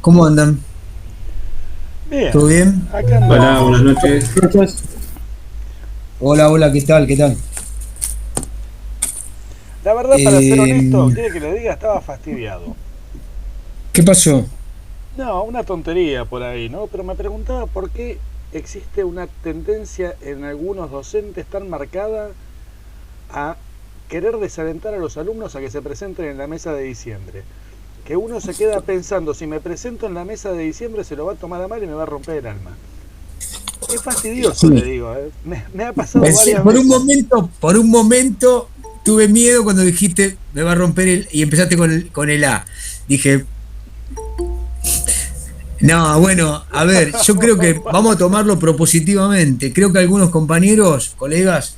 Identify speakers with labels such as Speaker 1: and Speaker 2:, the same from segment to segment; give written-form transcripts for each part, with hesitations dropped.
Speaker 1: ¿Cómo andan?
Speaker 2: Bien,
Speaker 1: ¿Todo bien?
Speaker 2: acá
Speaker 3: Hola,
Speaker 2: andamos.
Speaker 3: buenas noches.
Speaker 1: Hola, hola, ¿qué tal? ¿Qué tal?
Speaker 2: La verdad, para ser
Speaker 1: Eh,
Speaker 2: honesto, quiere que le diga, estaba fastidiado.
Speaker 1: ¿Qué pasó?
Speaker 2: No, una tontería por ahí, ¿no? Pero me preguntaba por qué existe una tendencia en algunos docentes tan marcada a querer desalentar a los alumnos a que se presenten en la mesa de diciembre. Que uno se queda pensando, si me presento en la mesa de diciembre se lo va a tomar a mal y me va a romper el alma. Es fastidioso, le
Speaker 1: Sí.
Speaker 2: digo, ¿eh? Me ha pasado
Speaker 1: Pensé,
Speaker 2: varias veces.
Speaker 1: por un momento tuve miedo cuando dijiste me va a romper el y empezaste con el A. Dije, no, bueno, a ver, yo creo que vamos a tomarlo propositivamente. Creo que algunos compañeros, colegas,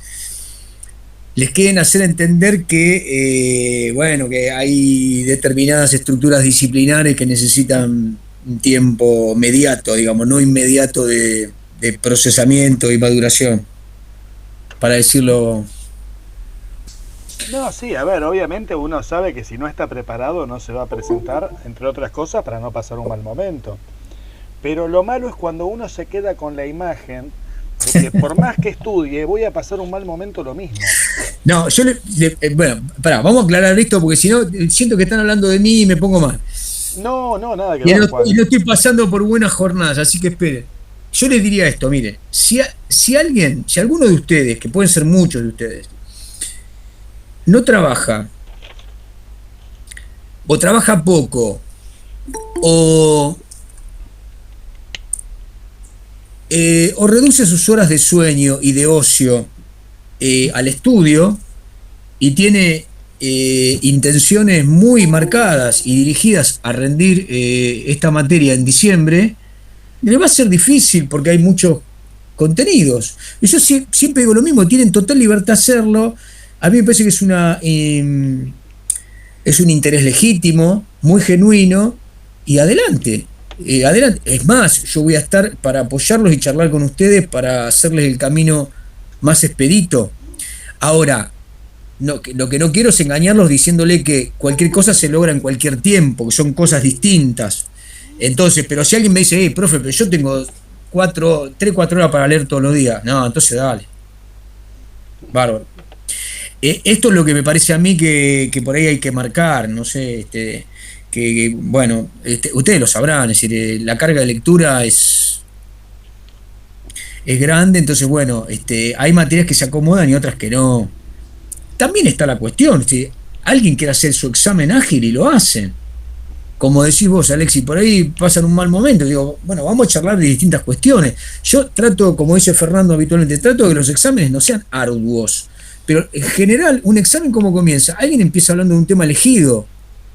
Speaker 1: les quieren hacer entender que, bueno, que hay determinadas estructuras disciplinares que necesitan un tiempo inmediato, digamos, no inmediato de procesamiento y maduración, para decirlo.
Speaker 2: No, sí, a ver, obviamente uno sabe que si no está preparado no se va a presentar, entre otras cosas, para no pasar un mal momento. Pero lo malo es cuando uno se queda con la imagen de que por más que estudie voy a pasar un mal momento lo mismo.
Speaker 1: No, bueno, pará, vamos a aclarar esto porque si no, siento que están hablando de mí y me pongo mal.
Speaker 2: No, no, nada que
Speaker 1: Y
Speaker 2: ver,
Speaker 1: no, y
Speaker 2: Juan.
Speaker 1: no estoy pasando por buenas jornadas, así que esperen. Yo les diría esto, miren, si alguno de ustedes, que pueden ser muchos de ustedes, no trabaja o trabaja poco o, o reduce sus horas de sueño y de ocio al estudio y tiene intenciones muy marcadas y dirigidas a rendir esta materia en diciembre, le va a ser difícil porque hay muchos contenidos. Y yo siempre digo lo mismo, tienen total libertad de hacerlo. A mí me parece que es un interés legítimo, muy genuino, y adelante. Adelante. Es más, yo voy a estar para apoyarlos y charlar con ustedes para hacerles el camino más expedito. Ahora, no, lo que no quiero es engañarlos diciéndole que cualquier cosa se logra en cualquier tiempo, que son cosas distintas. Entonces, pero si alguien me dice, hey, profe, pero yo tengo 3, 4 horas para leer todos los días, no, entonces dale, bárbaro. Esto es lo que me parece a mí que por ahí hay que marcar, no sé, bueno, ustedes lo sabrán, es decir, la carga de lectura es grande, entonces, bueno, hay materias que se acomodan y otras que no. También está la cuestión, si alguien quiere hacer su examen ágil y lo hacen. Como decís vos, Alexis, por ahí pasan un mal momento. Digo, bueno, vamos a charlar de distintas cuestiones. Yo trato, como dice Fernando habitualmente, trato de que los exámenes no sean arduos. Pero en general, un examen, ¿cómo comienza? Alguien empieza hablando de un tema elegido.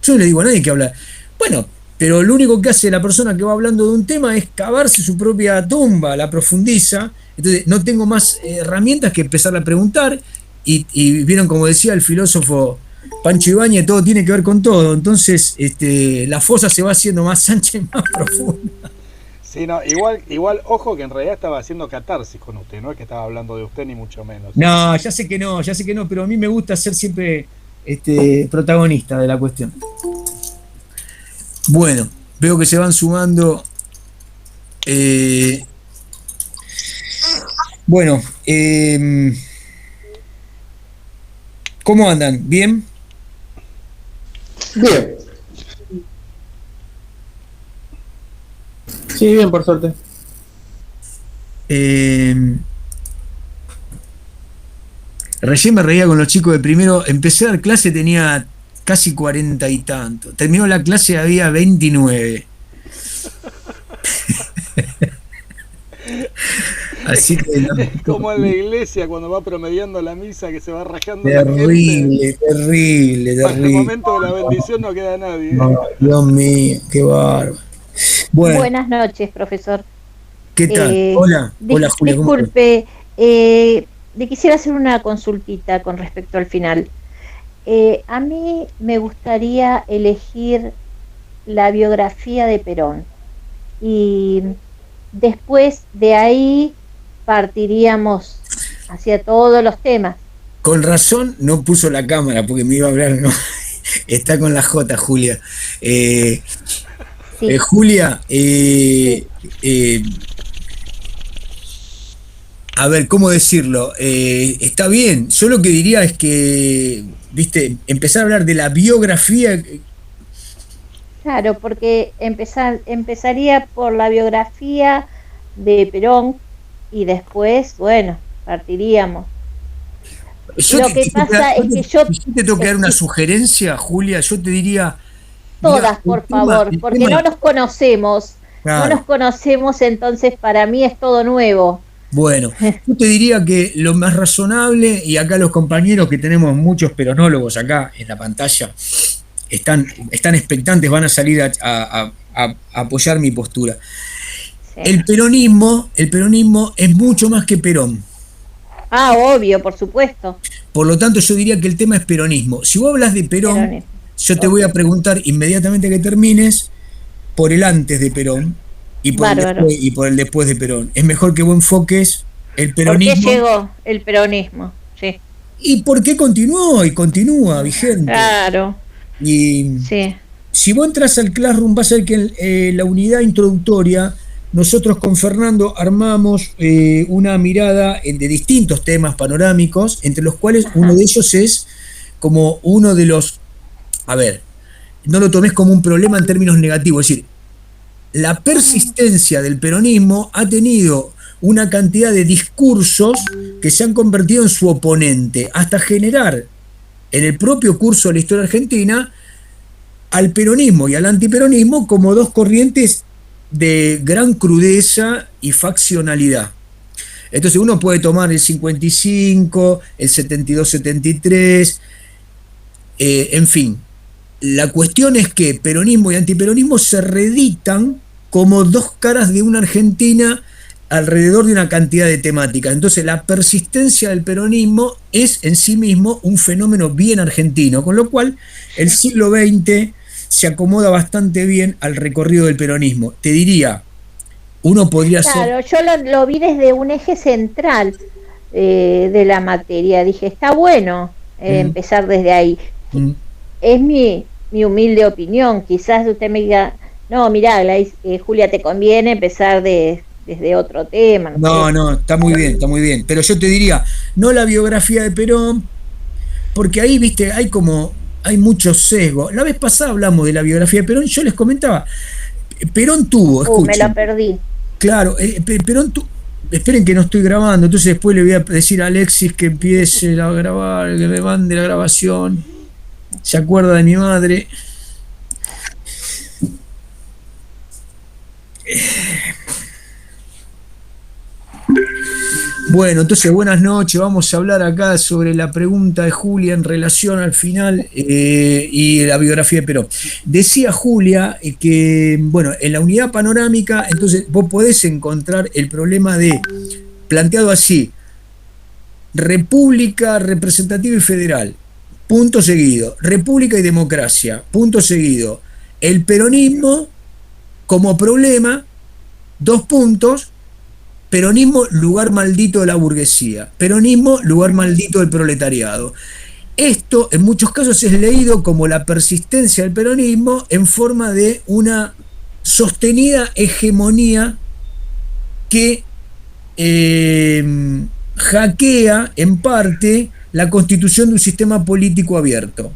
Speaker 1: Yo no le digo a nadie que habla. Bueno, pero lo único que hace la persona que va hablando de un tema es cavarse su propia tumba, la profundiza. Entonces, no tengo más herramientas que empezar a preguntar. Y vieron, como decía el filósofo Pancho Ibáñez, todo tiene que ver con todo. Entonces, la fosa se va haciendo más ancha y más profunda.
Speaker 2: Sí, no, igual, ojo que en realidad estaba haciendo catarsis con usted, no es que estaba hablando de usted ni mucho menos.
Speaker 1: No, ya sé que no, pero a mí me gusta ser siempre protagonista de la cuestión. Bueno, veo que se van sumando. eh, bueno, ¿cómo andan? ¿Bien?
Speaker 3: Bien, sí, bien, por suerte.
Speaker 1: Eh, Recién me reía con los chicos de primero. Empecé a dar clase, tenía casi 40 y tanto. Terminó la clase, había 29.
Speaker 2: Es,
Speaker 1: Así que no,
Speaker 2: es como en la iglesia cuando va promediando la misa que se va rajando la gente.
Speaker 1: terrible, terrible,
Speaker 2: Para el
Speaker 1: terrible.
Speaker 2: momento de la bendición no queda nadie.
Speaker 1: No, Dios mío, qué bárbaro. Bueno,
Speaker 4: Buenas noches, profesor.
Speaker 1: ¿qué tal? Hola, hola Julia, ¿cómo estás?
Speaker 4: Disculpe, le quisiera hacer una consultita con respecto al final. A mí me gustaría elegir la biografía de Perón y después de ahí partiríamos hacia todos los temas.
Speaker 1: Con razón no puso la cámara porque me iba a hablar, no. Está con la J, Julia. Eh,
Speaker 4: Sí,
Speaker 1: Julia,
Speaker 4: sí.
Speaker 1: a ver, ¿cómo decirlo? Está bien. Yo lo que diría es que, viste, empezar a hablar de la biografía.
Speaker 4: Claro, porque empezaría por la biografía de Perón y después, bueno, partiríamos.
Speaker 1: Yo
Speaker 4: Lo
Speaker 1: te,
Speaker 4: que
Speaker 1: yo te-
Speaker 4: pasa
Speaker 1: yo
Speaker 4: es que
Speaker 1: te-
Speaker 4: yo,
Speaker 1: si yo te tengo que dar una
Speaker 4: sí,
Speaker 1: sugerencia, Julia, yo te diría, mira,
Speaker 4: todas, por favor,
Speaker 1: el
Speaker 4: porque
Speaker 1: tema,
Speaker 4: no
Speaker 1: claro,
Speaker 4: nos conocemos, entonces para mí es todo nuevo.
Speaker 1: bueno, yo te diría que lo más razonable, y acá los compañeros que tenemos muchos peronólogos acá en la pantalla, están expectantes, van a salir a apoyar mi postura.
Speaker 4: Sí.
Speaker 1: El peronismo es mucho más que Perón.
Speaker 4: Ah, obvio, por supuesto,
Speaker 1: Por lo tanto, yo diría que el tema es peronismo. Si vos hablas de Perón,
Speaker 4: peronismo.
Speaker 1: yo te
Speaker 4: Ok,
Speaker 1: voy a preguntar inmediatamente que termines por el antes de Perón
Speaker 4: bárbaro.
Speaker 1: y por el después de Perón. Es mejor que vos enfoques el
Speaker 4: ¿Por qué
Speaker 1: peronismo
Speaker 4: llegó el peronismo? Sí,
Speaker 1: y por qué continuó y continúa vigente.
Speaker 4: claro,
Speaker 1: Y
Speaker 4: sí.
Speaker 1: si vos entras al Classroom, vas a ver que en la unidad introductoria nosotros con Fernando armamos una mirada de distintos temas panorámicos, entre los cuales uno
Speaker 4: Ajá.
Speaker 1: de ellos es como uno de los, a ver, no lo tomes como un problema en términos negativos, es decir, la persistencia del peronismo ha tenido una cantidad de discursos que se han convertido en su oponente, hasta generar en el propio curso de la historia argentina al peronismo y al antiperonismo como dos corrientes de gran crudeza y faccionalidad. Entonces uno puede tomar el 55, el 72-73, en fin. La cuestión es que peronismo y antiperonismo se reeditan como dos caras de una Argentina alrededor de una cantidad de temáticas. Entonces la persistencia del peronismo es en sí mismo un fenómeno bien argentino, con lo cual el
Speaker 4: Sí.
Speaker 1: siglo XX se acomoda bastante bien al recorrido del peronismo. Te diría, uno podría ser...
Speaker 4: Claro, yo lo vi desde un eje central de la materia. Dije, está bueno
Speaker 1: Mm,
Speaker 4: empezar desde ahí.
Speaker 1: mm.
Speaker 4: Es mi humilde opinión. Quizás usted me diga, no, mirá, Julia, te conviene empezar desde otro tema, no
Speaker 1: No,
Speaker 4: sé.
Speaker 1: no, está muy bien, está muy bien. Pero yo te diría, no la biografía de Perón, porque ahí, viste, hay mucho sesgo. La vez pasada hablamos de la biografía de Perón, yo les comentaba, Perón tuvo,
Speaker 4: Me la
Speaker 1: escuchen,
Speaker 4: perdí.
Speaker 1: claro, Perón tuvo, esperen que no estoy grabando, entonces después le voy a decir a Alexis que empiece a grabar, que me mande la grabación, se acuerda de mi madre. Bueno, entonces buenas noches. Vamos a hablar acá sobre la pregunta de Julia en relación al final y la biografía de Perón. Decía Julia que, bueno, en la unidad panorámica, entonces vos podés encontrar el problema de, planteado así, república representativa y federal, punto seguido, república y democracia, punto seguido, el peronismo como problema, dos puntos, peronismo, lugar maldito de la burguesía. Peronismo, lugar maldito del proletariado. Esto en muchos casos es leído como la persistencia del peronismo en forma de una sostenida hegemonía que hackea en parte la constitución de un sistema político abierto.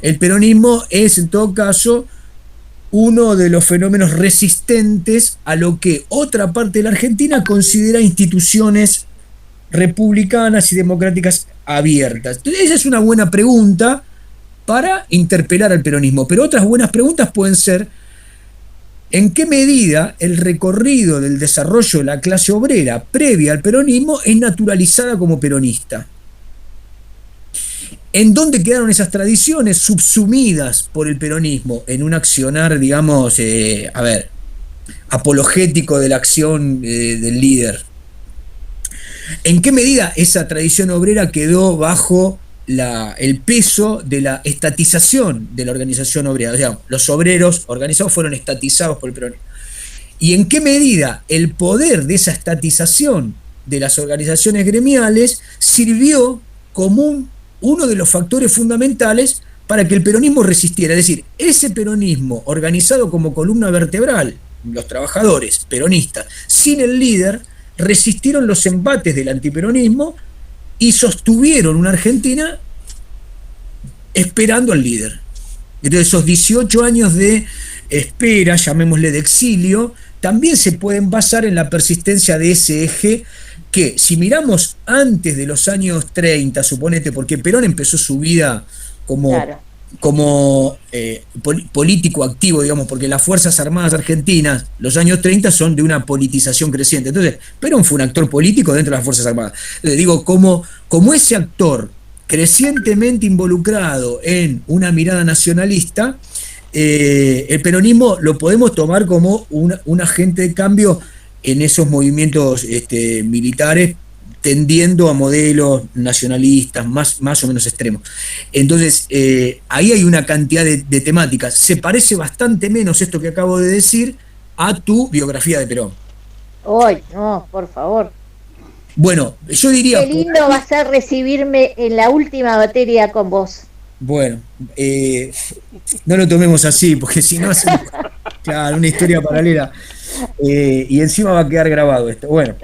Speaker 1: El peronismo es en todo caso uno de los fenómenos resistentes a lo que otra parte de la Argentina considera instituciones republicanas y democráticas abiertas. Entonces, esa es una buena pregunta para interpelar al peronismo, pero otras buenas preguntas pueden ser ¿en qué medida el recorrido del desarrollo de la clase obrera previa al peronismo es naturalizada como peronista? ¿En dónde quedaron esas tradiciones subsumidas por el peronismo en un accionar, digamos, apologético de la acción del líder? ¿En qué medida esa tradición obrera quedó bajo el peso de la estatización de la organización obrera? O sea, los obreros organizados fueron estatizados por el peronismo. ¿Y en qué medida el poder de esa estatización de las organizaciones gremiales sirvió como uno de los factores fundamentales para que el peronismo resistiera. Es decir, ese peronismo organizado como columna vertebral, los trabajadores peronistas, sin el líder, resistieron los embates del antiperonismo y sostuvieron una Argentina esperando al líder. Entonces esos 18 años de espera, llamémosle de exilio, también se pueden basar en la persistencia de ese eje que, si miramos antes de los años 30, suponete, porque Perón empezó su vida como,
Speaker 4: Claro.
Speaker 1: como político activo, digamos, porque las Fuerzas Armadas Argentinas, los años 30 son de una politización creciente. Entonces, Perón fue un actor político dentro de las Fuerzas Armadas. Le digo, como ese actor crecientemente involucrado en una mirada nacionalista, el peronismo lo podemos tomar como un agente de cambio en esos movimientos militares, tendiendo a modelos nacionalistas más o menos extremos. Entonces, ahí hay una cantidad de temáticas. Se parece bastante menos esto que acabo de decir a tu biografía de Perón.
Speaker 4: ¡Ay, no, por favor!
Speaker 1: Bueno, yo diría...
Speaker 4: Qué lindo va a ser recibirme en la última batería con vos.
Speaker 1: Bueno, no lo tomemos así, porque si no hacemos, claro, una historia paralela. Y encima va a quedar grabado esto. Bueno.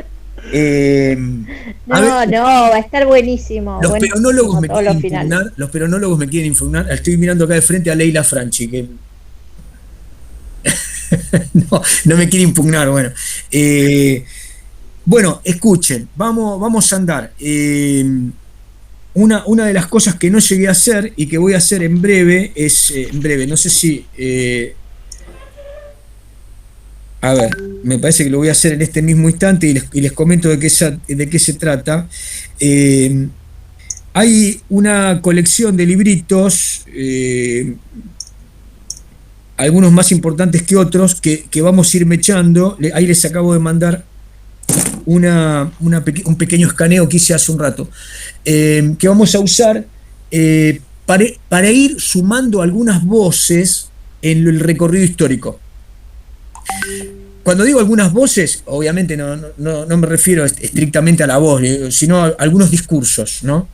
Speaker 4: No, va a estar buenísimo.
Speaker 1: Los peronólogos me quieren
Speaker 4: impugnar.
Speaker 1: impugnar. Los peronólogos me quieren impugnar. Estoy mirando acá de frente a Leila Franchi, que no me quiere impugnar. Bueno. Bueno, escuchen, vamos a andar. Una de las cosas que no llegué a hacer y que voy a hacer en breve es, no sé si, a ver, me parece que lo voy a hacer en este mismo instante y les comento de qué se trata. Hay una colección de libritos, algunos más importantes que otros, que vamos a ir mechando. Ahí les acabo de mandar un pequeño escaneo que hice hace un rato, que vamos a usar para ir sumando algunas voces en el recorrido histórico. Cuando digo algunas voces, obviamente no me refiero estrictamente a la voz, sino a algunos discursos, ¿no?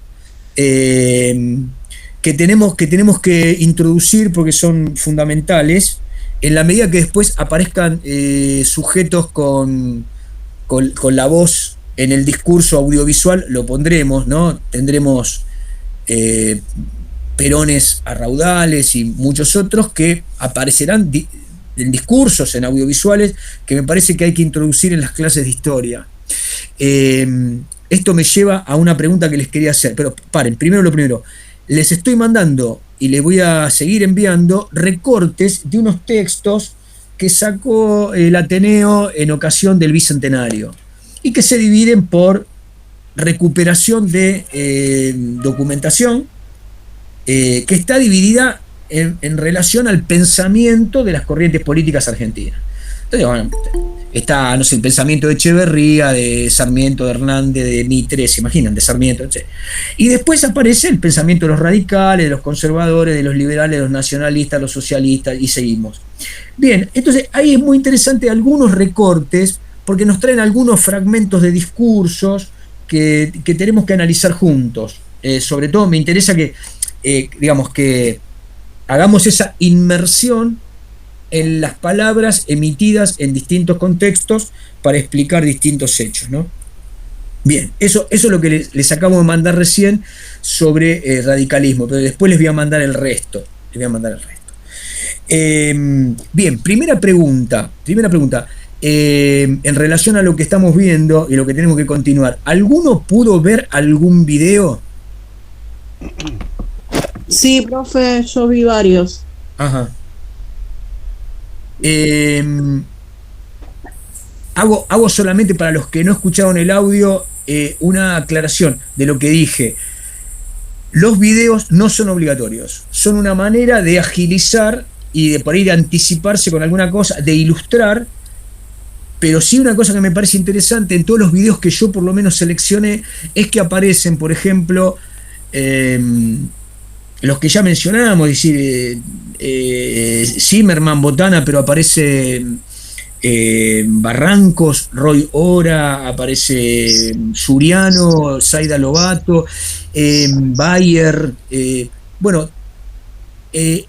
Speaker 1: Que tenemos que introducir porque son fundamentales, en la medida que después aparezcan sujetos con la voz en el discurso audiovisual, lo pondremos, ¿no? Tendremos Perones a raudales y muchos otros que aparecerán en discursos, en audiovisuales, que me parece que hay que introducir en las clases de historia. Esto me lleva a una pregunta que les quería hacer, pero paren, primero lo primero, les estoy mandando y les voy a seguir enviando recortes de unos textos que sacó el Ateneo en ocasión del Bicentenario y que se dividen por recuperación de documentación que está dividida en relación al pensamiento de las corrientes políticas argentinas. Entonces, bueno, está, no sé, el pensamiento de Echeverría, de Sarmiento, de Hernández, de Mitre, se imaginan, de Sarmiento, etc. Y después aparece el pensamiento de los radicales, de los conservadores, de los liberales, de los nacionalistas, los socialistas, y seguimos. Bien, entonces ahí es muy interesante algunos recortes, porque nos traen algunos fragmentos de discursos que tenemos que analizar juntos. Sobre todo me interesa que, digamos, que hagamos esa inmersión en las palabras emitidas en distintos contextos para explicar distintos hechos, ¿no? Bien, eso es lo que les acabo de mandar recién sobre radicalismo, pero después les voy a mandar el resto. Bien, primera pregunta. En relación a lo que estamos viendo y lo que tenemos que continuar, ¿alguno pudo ver algún video?
Speaker 3: Sí, profe, yo vi varios.
Speaker 1: Ajá. Hago solamente para los que no escucharon el audio una aclaración de lo que dije. Los videos no son obligatorios, son una manera de agilizar y de por ahí de anticiparse con alguna cosa, de ilustrar, pero sí una cosa que me parece interesante en todos los videos que yo por lo menos seleccioné es que aparecen, por ejemplo, los que ya mencionamos, es decir, Zimmerman, Botana, pero aparece Barrancos, Roy Ora, aparece Suriano, Zaida Lobato, Bayer, bueno,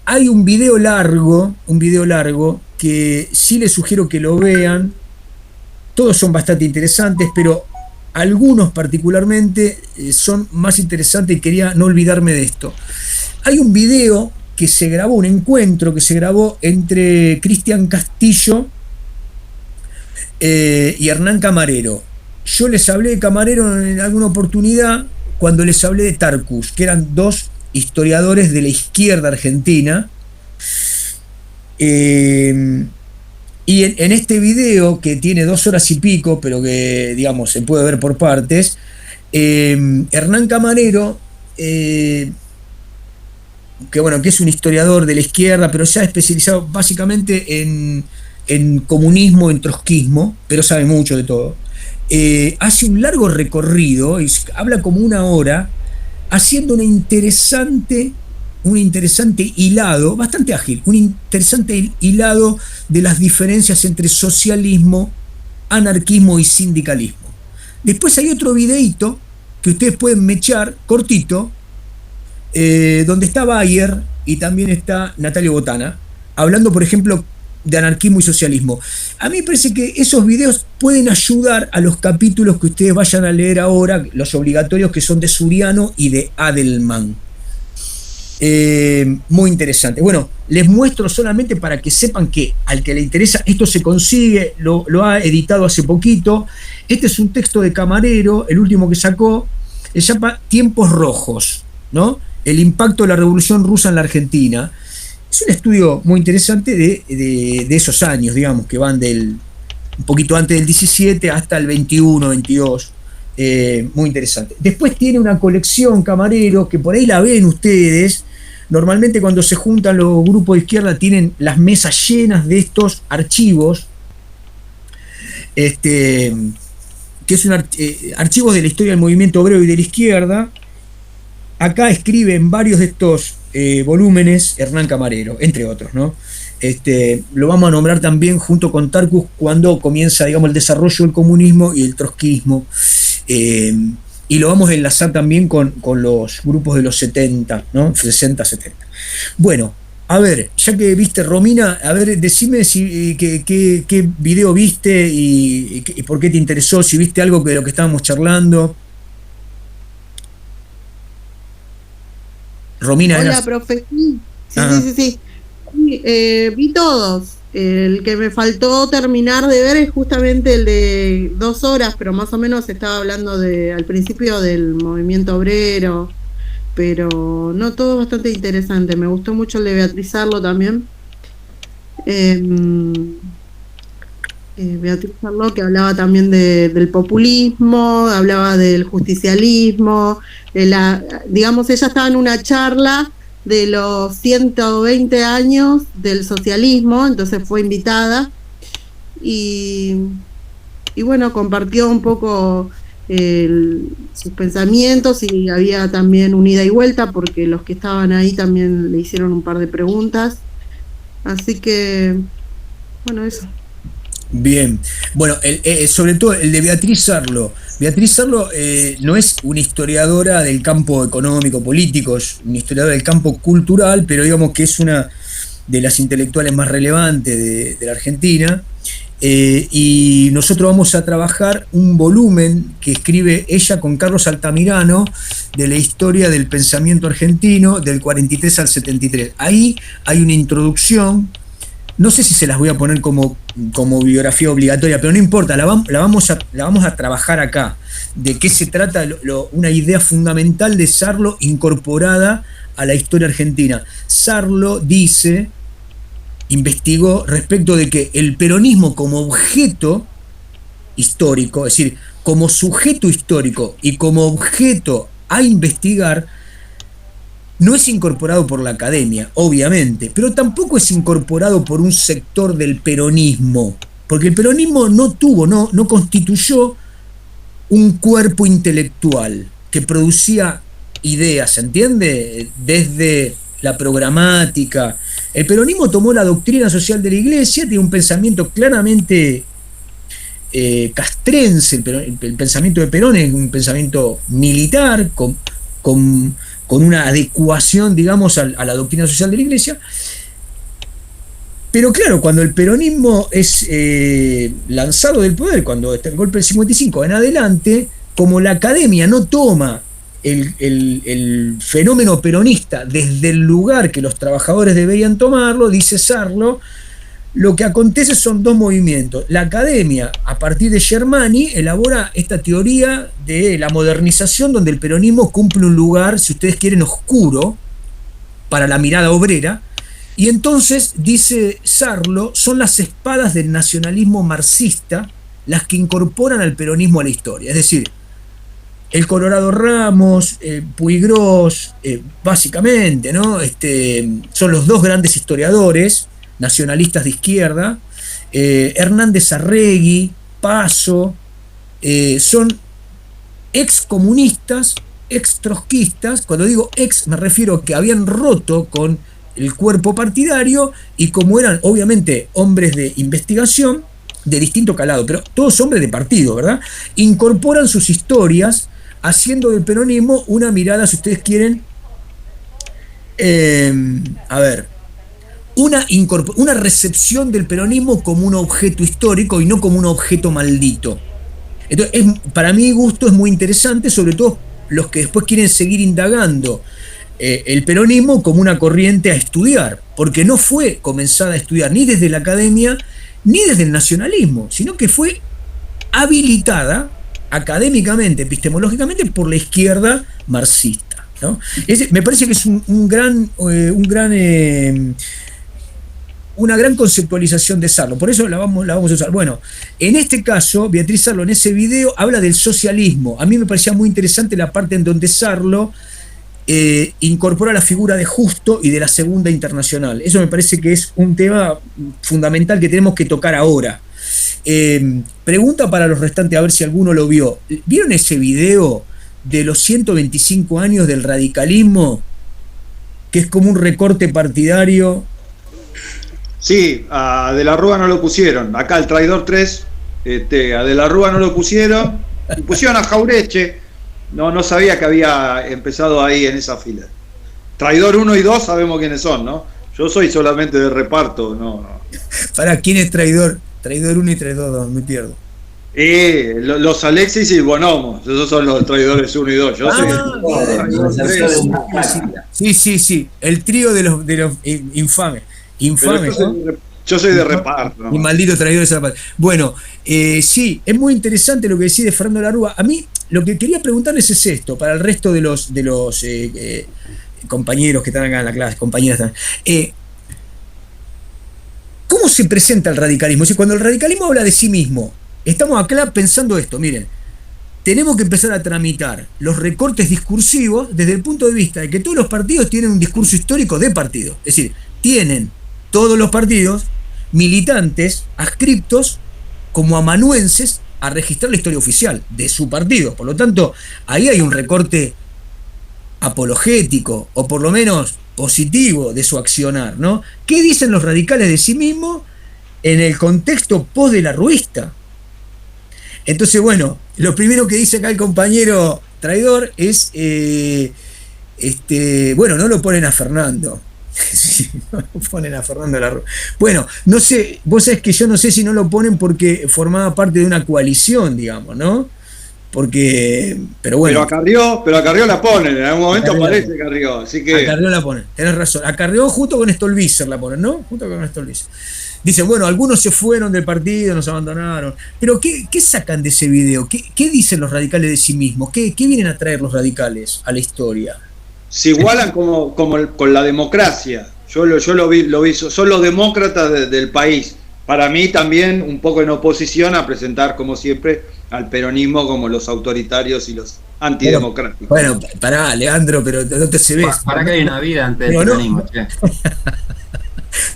Speaker 1: hay un video largo que sí les sugiero que lo vean. Todos son bastante interesantes, pero algunos particularmente son más interesantes y quería no olvidarme de esto. Hay un video que se grabó, un encuentro que se grabó entre Cristian Castillo y Hernán Camarero. Yo les hablé de Camarero en alguna oportunidad cuando les hablé de Tarcus, que eran dos historiadores de la izquierda argentina. Y en este video, que tiene 2 horas y pico, pero que, digamos, se puede ver por partes, Hernán Camarero, que es un historiador de la izquierda, pero se ha especializado básicamente en comunismo, en trotskismo, pero sabe mucho de todo. Hace un largo recorrido, y habla como 1 hora, haciendo un interesante hilado, bastante ágil, un interesante hilado de las diferencias entre socialismo, anarquismo y sindicalismo. Después hay otro videíto que ustedes pueden mechar, cortito, donde está Bayer y también está Natalia Botana, hablando, por ejemplo, de anarquismo y socialismo. A mí me parece que esos videos pueden ayudar a los capítulos que ustedes vayan a leer ahora, los obligatorios, que son de Suriano y de Adelman. Muy interesante. Bueno, les muestro solamente para que sepan que al que le interesa, esto se consigue, lo ha editado hace poquito. Este es un texto de Camarero, el último que sacó, se llama Tiempos Rojos, ¿no? El impacto de la Revolución Rusa en la Argentina. Es un estudio muy interesante de esos años, digamos, que van un poquito antes del 17 hasta el 21, 22. Muy interesante. Después tiene una colección Camarero, que por ahí la ven ustedes. Normalmente cuando se juntan los grupos de izquierda tienen las mesas llenas de estos archivos, que es archivos de la historia del movimiento obrero y de la izquierda. Acá escribe en varios de estos volúmenes Hernán Camarero, entre otros, ¿no? Lo vamos a nombrar también junto con Tarcus cuando comienza, digamos, el desarrollo del comunismo y el trotskismo. Y lo vamos a enlazar también con los grupos de los 70, ¿no? 60, 70. Bueno, a ver, ya que viste, Romina, a ver, decime qué video viste y por qué te interesó, si viste algo de lo que estábamos charlando. Romina,
Speaker 3: hola, profe. Sí. Vi todos. El que me faltó terminar de ver es justamente el de 2 horas, pero más o menos estaba hablando al principio del movimiento obrero, pero no, todo bastante interesante. Me gustó mucho el de Beatriz Arlo también. Beatriz Arlo, que hablaba también del populismo, hablaba del justicialismo, digamos, ella estaba en una charla de los 120 años del socialismo, entonces fue invitada y bueno, compartió un poco sus pensamientos, y había también un ida y vuelta porque los que estaban ahí también le hicieron un par de preguntas, así que bueno, eso.
Speaker 1: Bien, bueno, sobre todo el de Beatriz Arlo. Beatriz Arlo no es una historiadora del campo económico, político, es una historiadora del campo cultural, pero digamos que es una de las intelectuales más relevantes de la Argentina. Y nosotros vamos a trabajar un volumen que escribe ella con Carlos Altamirano de la historia del pensamiento argentino del 43 al 73. Ahí hay una introducción. No sé si se las voy a poner como biografía obligatoria, pero no importa, la vamos a trabajar acá. ¿De qué se trata? Una idea fundamental de Sarlo incorporada a la historia argentina. Sarlo investigó respecto de que el peronismo como objeto histórico, es decir, como sujeto histórico y como objeto a investigar, no es incorporado por la academia, obviamente, pero tampoco es incorporado por un sector del peronismo, porque el peronismo no constituyó un cuerpo intelectual que producía ideas, ¿se entiende? Desde la programática. El peronismo tomó la doctrina social de la Iglesia, tiene un pensamiento claramente castrense. El pensamiento de Perón es un pensamiento militar, con una adecuación, digamos, a la doctrina social de la Iglesia. Pero claro, cuando el peronismo es lanzado del poder, cuando está el golpe del 55 en adelante, como la academia no toma el fenómeno peronista desde el lugar que los trabajadores deberían tomarlo, dice Sarlo, lo que acontece son dos movimientos. La academia, a partir de Germani, elabora esta teoría de la modernización, donde el peronismo cumple un lugar, si ustedes quieren, oscuro para la mirada obrera. Y entonces, dice Sarlo, son las espadas del nacionalismo marxista las que incorporan al peronismo a la historia. Es decir, el Colorado Ramos, Puigros, básicamente, ¿no? Son los dos grandes historiadores nacionalistas de izquierda. Hernández Arregui, Paso, son excomunistas, ex-trotskistas. Cuando digo ex, me refiero a que habían roto con el cuerpo partidario, y como eran obviamente hombres de investigación de distinto calado, pero todos hombres de partido, ¿verdad? Incorporan sus historias, haciendo del peronismo una mirada, si ustedes quieren, una recepción del peronismo como un objeto histórico y no como un objeto maldito. Entonces, para mi gusto es muy interesante, sobre todo los que después quieren seguir indagando el peronismo como una corriente a estudiar, porque no fue comenzada a estudiar ni desde la academia ni desde el nacionalismo, sino que fue habilitada académicamente, epistemológicamente, por la izquierda marxista, ¿no? Me parece que es una gran conceptualización de Sarlo, por eso la vamos a usar. Bueno, en este caso, Beatriz Sarlo en ese video habla del socialismo. A mí me parecía muy interesante la parte en donde Sarlo incorpora la figura de Justo y de la Segunda Internacional. Eso me parece que es un tema fundamental que tenemos que tocar ahora. Pregunta para los restantes, a ver si alguno lo vio. ¿Vieron ese video de los 125 años del radicalismo? Que es como un recorte partidario.
Speaker 5: Sí, a De la Rúa no lo pusieron. Acá el Traidor 3, a De la Rúa no lo pusieron. Y pusieron a Jaureche. No sabía que había empezado ahí en esa fila. Traidor 1 y 2 sabemos quiénes son, ¿no? Yo soy solamente de reparto, no.
Speaker 1: ¿Para quién es Traidor? Traidor 1 y Traidor 2, me pierdo.
Speaker 5: Los Alexis y el Bonomo, esos son los Traidores 1 y 2. Yo soy
Speaker 1: Sí. El trío de los infames.
Speaker 5: Yo soy de reparto, ¿no?
Speaker 1: Y maldito traidor esa parte. Bueno, sí, es muy interesante lo que decís de Fernando Larrúa. A mí lo que quería preguntarles es esto, para el resto de los compañeros que están acá en la clase, compañeras también. ¿Cómo se presenta el radicalismo? O sea, cuando el radicalismo habla de sí mismo, estamos acá pensando esto, miren, tenemos que empezar a tramitar los recortes discursivos desde el punto de vista de que todos los partidos tienen un discurso histórico de partido. Es decir, tienen todos los partidos militantes adscriptos como amanuenses a registrar la historia oficial de su partido. Por lo tanto, ahí hay un recorte apologético, o por lo menos positivo, de su accionar, ¿no? ¿Qué dicen los radicales de sí mismos en el contexto post-delarruista? Entonces, bueno, lo primero que dice acá el compañero Traidor es, bueno, no lo ponen a Fernando. Sí, no lo ponen a Fernando Larrúa. Bueno, no sé, vos sabés que yo no sé si no lo ponen porque formaba parte de una coalición, digamos, ¿no? Porque, pero bueno.
Speaker 5: Pero a Carrió la ponen, en algún momento aparece Carrió, así que.
Speaker 1: A Carrió la ponen, tenés razón. A Carrió junto con Stolbizer la ponen, ¿no? Junto con Stolbizer. Dicen, bueno, algunos se fueron del partido, nos abandonaron. Pero, ¿qué sacan de ese video? ¿Qué dicen los radicales de sí mismos? ¿Qué vienen a traer los radicales a la historia?
Speaker 5: Se igualan con la democracia. Yo lo vi, son los demócratas del país. Para mí también un poco en oposición a presentar, como siempre, al peronismo como los autoritarios y los antidemocráticos.
Speaker 1: Bueno, pará, Leandro, pero no te se ves.
Speaker 6: Para que hay una vida antes del peronismo, che.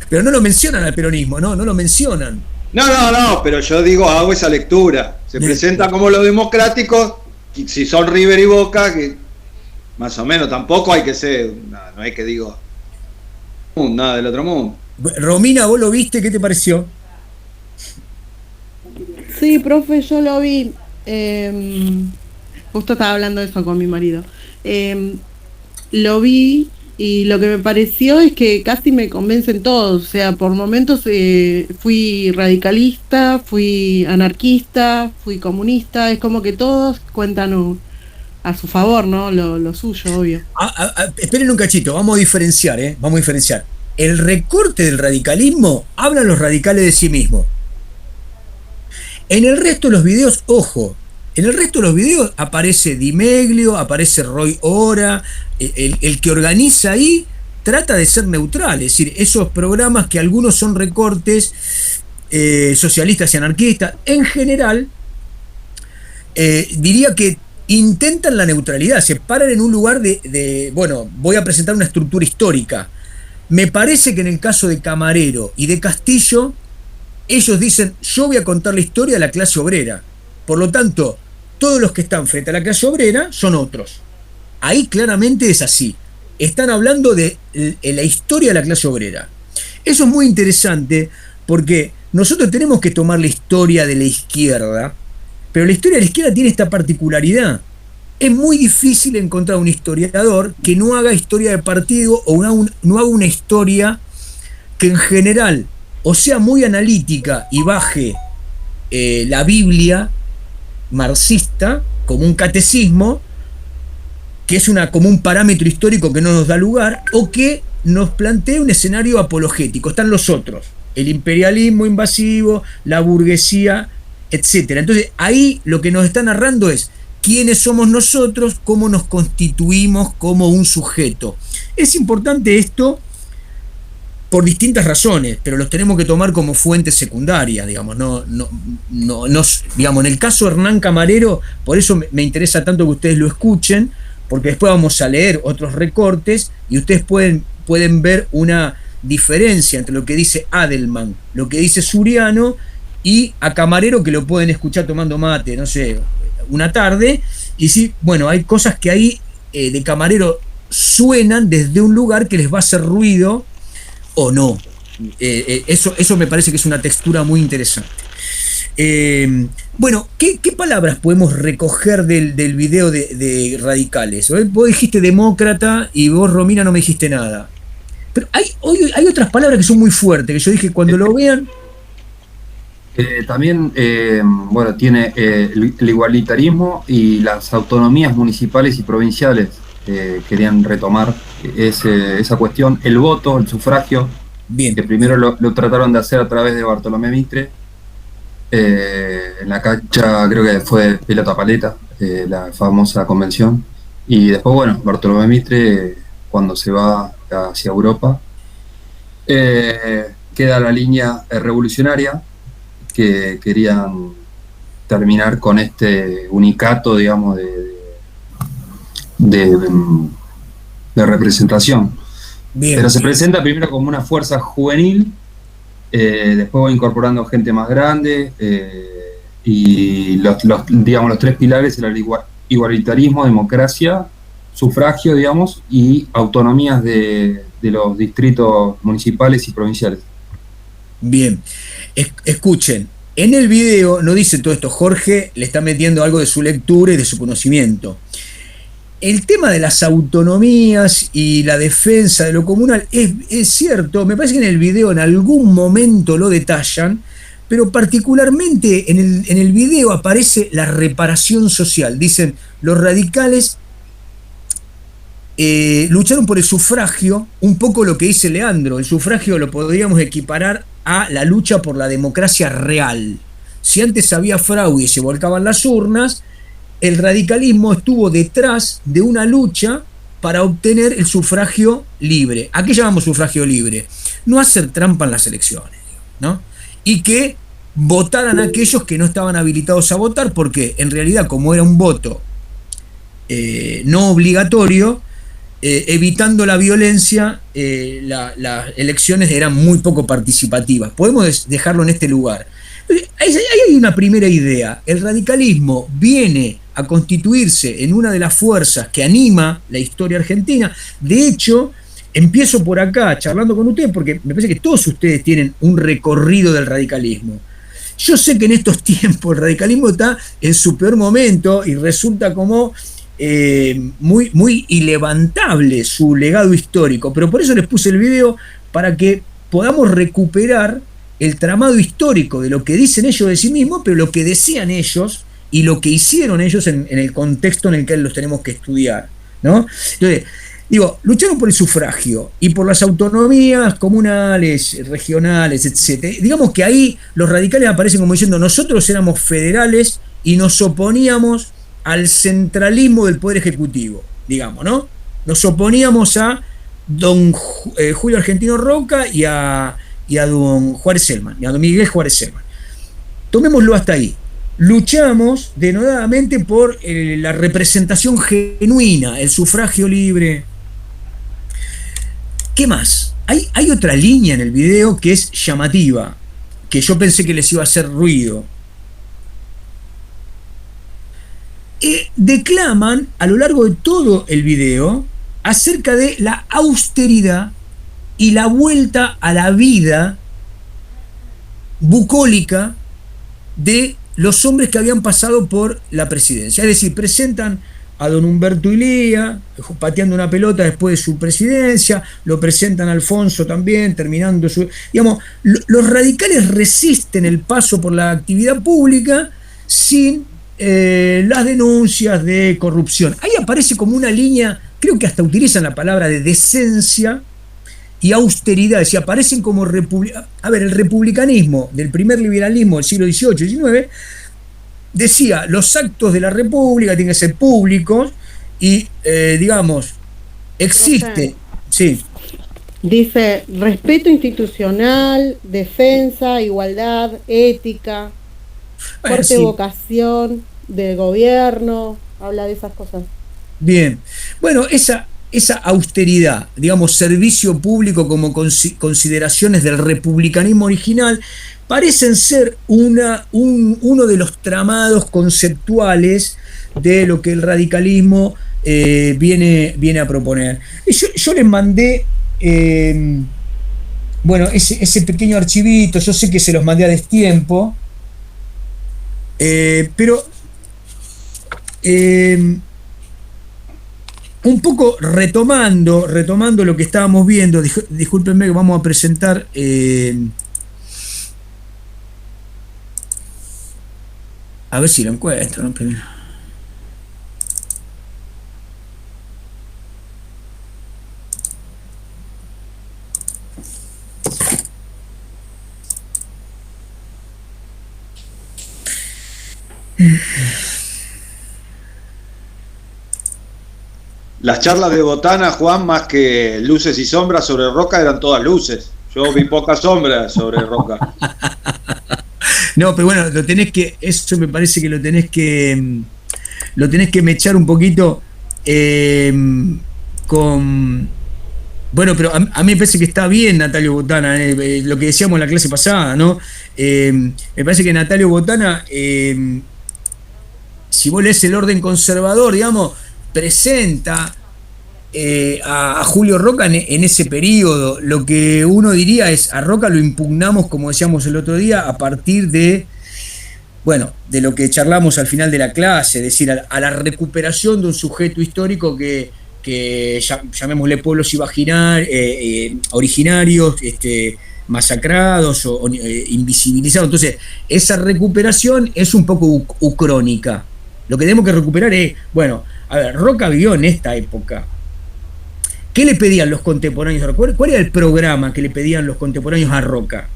Speaker 1: Pero no lo mencionan al peronismo, no lo mencionan.
Speaker 5: No, pero yo digo, hago esa lectura. Se presenta como los democráticos, si son River y Boca, que más o menos, tampoco hay que ser, no hay que digo nada del otro mundo.
Speaker 1: Romina, ¿vos lo viste? ¿Qué te pareció?
Speaker 3: Sí, profe, yo lo vi. Justo estaba hablando de eso con mi marido. lo vi y lo que me pareció es que casi me convencen todos. O sea, por momentos fui radicalista, fui anarquista, fui comunista. Es como que todos cuentan a su favor, ¿no? Lo suyo, obvio.
Speaker 1: Esperen un cachito, vamos a diferenciar, vamos a diferenciar. El recorte del radicalismo hablan los radicales de sí mismos. En el resto de los videos, ojo, en el resto de los videos aparece Di Meglio, aparece Roy Ora, el que organiza ahí trata de ser neutral, es decir, esos programas que algunos son recortes socialistas y anarquistas, en general, diría que intentan la neutralidad, se paran en un lugar bueno, voy a presentar una estructura histórica. Me parece que en el caso de Camarero y de Castillo, ellos dicen, yo voy a contar la historia de la clase obrera. Por lo tanto, todos los que están frente a la clase obrera son otros. Ahí claramente es así. Están hablando de la historia de la clase obrera. Eso es muy interesante porque nosotros tenemos que tomar la historia de la izquierda, pero la historia de la izquierda tiene esta particularidad. Es muy difícil encontrar un historiador que no haga historia de partido o no haga una historia que en general o sea muy analítica y baje la Biblia marxista como un catecismo, que es como un parámetro histórico que no nos da lugar, o que nos plantea un escenario apologético. Están los otros, el imperialismo invasivo, la burguesía, etc. Entonces ahí lo que nos está narrando es quiénes somos nosotros, cómo nos constituimos como un sujeto. Es importante esto por distintas razones, pero los tenemos que tomar como fuentes secundarias, digamos, digamos, en el caso de Hernán Camarero, por eso me interesa tanto que ustedes lo escuchen, porque después vamos a leer otros recortes y ustedes pueden ver una diferencia entre lo que dice Adelman, lo que dice Suriano, y a Camarero, que lo pueden escuchar tomando mate, no sé, una tarde, y sí, bueno, hay cosas que ahí de Camarero suenan desde un lugar que les va a hacer ruido o no. Eso me parece que es una textura muy interesante. Bueno, ¿qué palabras podemos recoger del video de radicales? Vos dijiste demócrata y vos, Romina, no me dijiste nada. Pero hay otras palabras que son muy fuertes, que yo dije cuando lo vean.
Speaker 6: También, bueno, tiene el igualitarismo y las autonomías municipales y provinciales. Querían retomar esa cuestión, el voto, el sufragio.
Speaker 1: Bien.
Speaker 6: Que primero lo trataron de hacer a través de Bartolomé Mitre, en la cancha, creo que fue Pelota Paleta, la famosa convención, y después, bueno, Bartolomé Mitre, cuando se va hacia Europa, queda la línea revolucionaria, que querían terminar con este unicato, digamos, de representación.
Speaker 1: Bien,
Speaker 6: pero se presenta primero como una fuerza juvenil, después va incorporando gente más grande, y digamos, los tres pilares eran el igualitarismo, democracia, sufragio, digamos, y autonomías de los distritos municipales y provinciales.
Speaker 1: Bien, escuchen, en el video no dice todo esto, Jorge le está metiendo algo de su lectura y de su conocimiento. El tema de las autonomías y la defensa de lo comunal es cierto, me parece que en el video en algún momento lo detallan, pero particularmente en el video aparece la reparación social. Dicen, los radicales lucharon por el sufragio, un poco lo que dice Leandro, el sufragio lo podríamos equiparar a la lucha por la democracia real. Si antes había fraude y se volcaban las urnas, el radicalismo estuvo detrás de una lucha para obtener el sufragio libre. ¿A qué llamamos sufragio libre? No hacer trampa en las elecciones, ¿no? Y que votaran aquellos que no estaban habilitados a votar, porque en realidad, como era un voto no obligatorio, evitando la violencia, las elecciones eran muy poco participativas. Podemos dejarlo en este lugar. Ahí hay una primera idea. El radicalismo viene a constituirse en una de las fuerzas que anima la historia argentina. De hecho, empiezo por acá charlando con ustedes porque me parece que todos ustedes tienen un recorrido del radicalismo. Yo sé que en estos tiempos el radicalismo está en su peor momento y resulta como muy, muy ilevantable su legado histórico, pero por eso les puse el video para que podamos recuperar el tramado histórico de lo que dicen ellos de sí mismos, pero lo que decían ellos y lo que hicieron ellos en el contexto en el que los tenemos que estudiar, ¿no? Entonces, digo, lucharon por el sufragio y por las autonomías comunales, regionales, etc. Digamos que ahí los radicales aparecen como diciendo, nosotros éramos federales y nos oponíamos al centralismo del Poder Ejecutivo, digamos, ¿no? Nos oponíamos a don Julio Argentino Roca y a don Juárez Selman, y a don Miguel Juárez Selman. Tomémoslo hasta ahí. Luchamos denodadamente por la representación genuina, el sufragio libre. ¿Qué más? Hay otra línea en el video que es llamativa, que yo pensé que les iba a hacer ruido. Declaman a lo largo de todo el video acerca de la austeridad y la vuelta a la vida bucólica de los hombres que habían pasado por la presidencia. Es decir, presentan a don Humberto Ilía pateando una pelota después de su presidencia, lo presentan a Alfonso también, terminando su... Digamos, los radicales resisten el paso por la actividad pública sin las denuncias de corrupción. Ahí aparece como una línea, creo que hasta utilizan la palabra de decencia y austeridad, es decir, aparecen como a ver, el republicanismo del primer liberalismo del siglo XVIII y XIX decía, los actos de la república tienen que ser públicos y, digamos, existe... Sí.
Speaker 3: Dice, respeto institucional, defensa, igualdad, ética, fuerte
Speaker 1: sí.
Speaker 3: Vocación del gobierno, habla de esas cosas.
Speaker 1: Bien, bueno, esa austeridad, digamos, servicio público como consideraciones del republicanismo original, parecen ser uno de los tramados conceptuales de lo que el radicalismo viene a proponer. Yo les mandé, bueno, ese pequeño archivito, yo sé que se los mandé a destiempo, pero un poco retomando lo que estábamos viendo, discúlpenme que vamos a presentar a ver si lo encuentro, ¿no?
Speaker 5: Las charlas de Botana, Juan, más que luces y sombras sobre Roca, eran todas luces. Yo vi pocas sombras sobre Roca.
Speaker 1: No, pero bueno, eso me parece que lo tenés que mechar un poquito con... Bueno, pero a mí me parece que está bien Natalio Botana, lo que decíamos en la clase pasada, ¿no? Me parece que Natalio Botana, si vos lees el orden conservador, digamos, presenta a Julio Roca en ese periodo. Lo que uno diría es, a Roca lo impugnamos, como decíamos el otro día, a partir de, bueno, de lo que charlamos al final de la clase, es decir, a la recuperación de un sujeto histórico que llamémosle pueblos originarios, masacrados o invisibilizados. Entonces, esa recuperación es un poco ucrónica. Lo que tenemos que recuperar es, bueno, a ver, Roca vivió en esta época. ¿Qué le pedían los contemporáneos a Roca? ¿Cuál era el programa que le pedían los contemporáneos a Roca?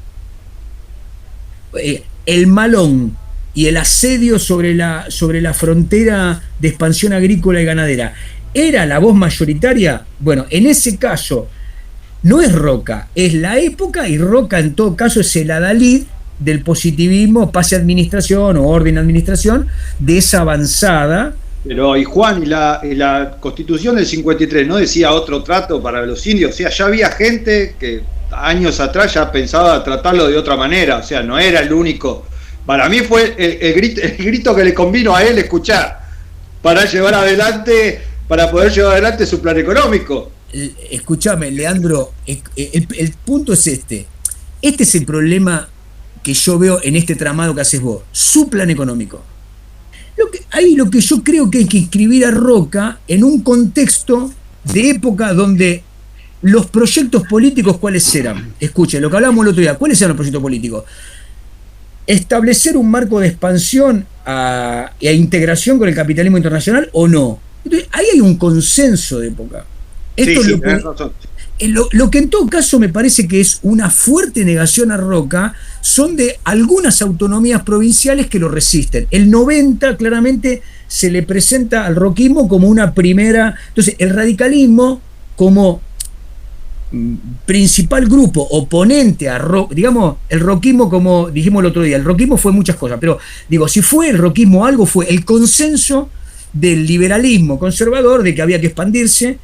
Speaker 1: El malón y el asedio sobre la frontera de expansión agrícola y ganadera. ¿Era la voz mayoritaria? Bueno, en ese caso, no es Roca, es la época, y Roca en todo caso es el adalid del positivismo, pase administración o orden administración, de esa avanzada.
Speaker 5: Pero, y Juan, y la Constitución del 53 no decía otro trato para los indios, o sea, ya había gente que años atrás ya pensaba tratarlo de otra manera, o sea, no era el único. Para mí fue el grito que le convino a él escuchar para poder llevar adelante su plan económico.
Speaker 1: Escúchame, Leandro, el punto es este es el problema que yo veo en este tramado que haces vos, su plan económico. Ahí lo que yo creo que hay que inscribir a Roca en un contexto de época donde los proyectos políticos, ¿cuáles eran? Escuchen, lo que hablábamos el otro día, ¿cuáles eran los proyectos políticos? Establecer un marco de expansión e integración con el capitalismo internacional o no. Entonces, ahí hay un consenso de época. Esto
Speaker 5: sí,
Speaker 1: es lo que en todo caso me parece que es una fuerte negación a Roca son de algunas autonomías provinciales que lo resisten. El 90 claramente se le presenta al roquismo como una primera. Entonces, el radicalismo como principal grupo oponente a digamos, el roquismo, como dijimos el otro día, el roquismo fue muchas cosas, pero digo, si fue el roquismo algo, fue el consenso del liberalismo conservador de que había que expandirse,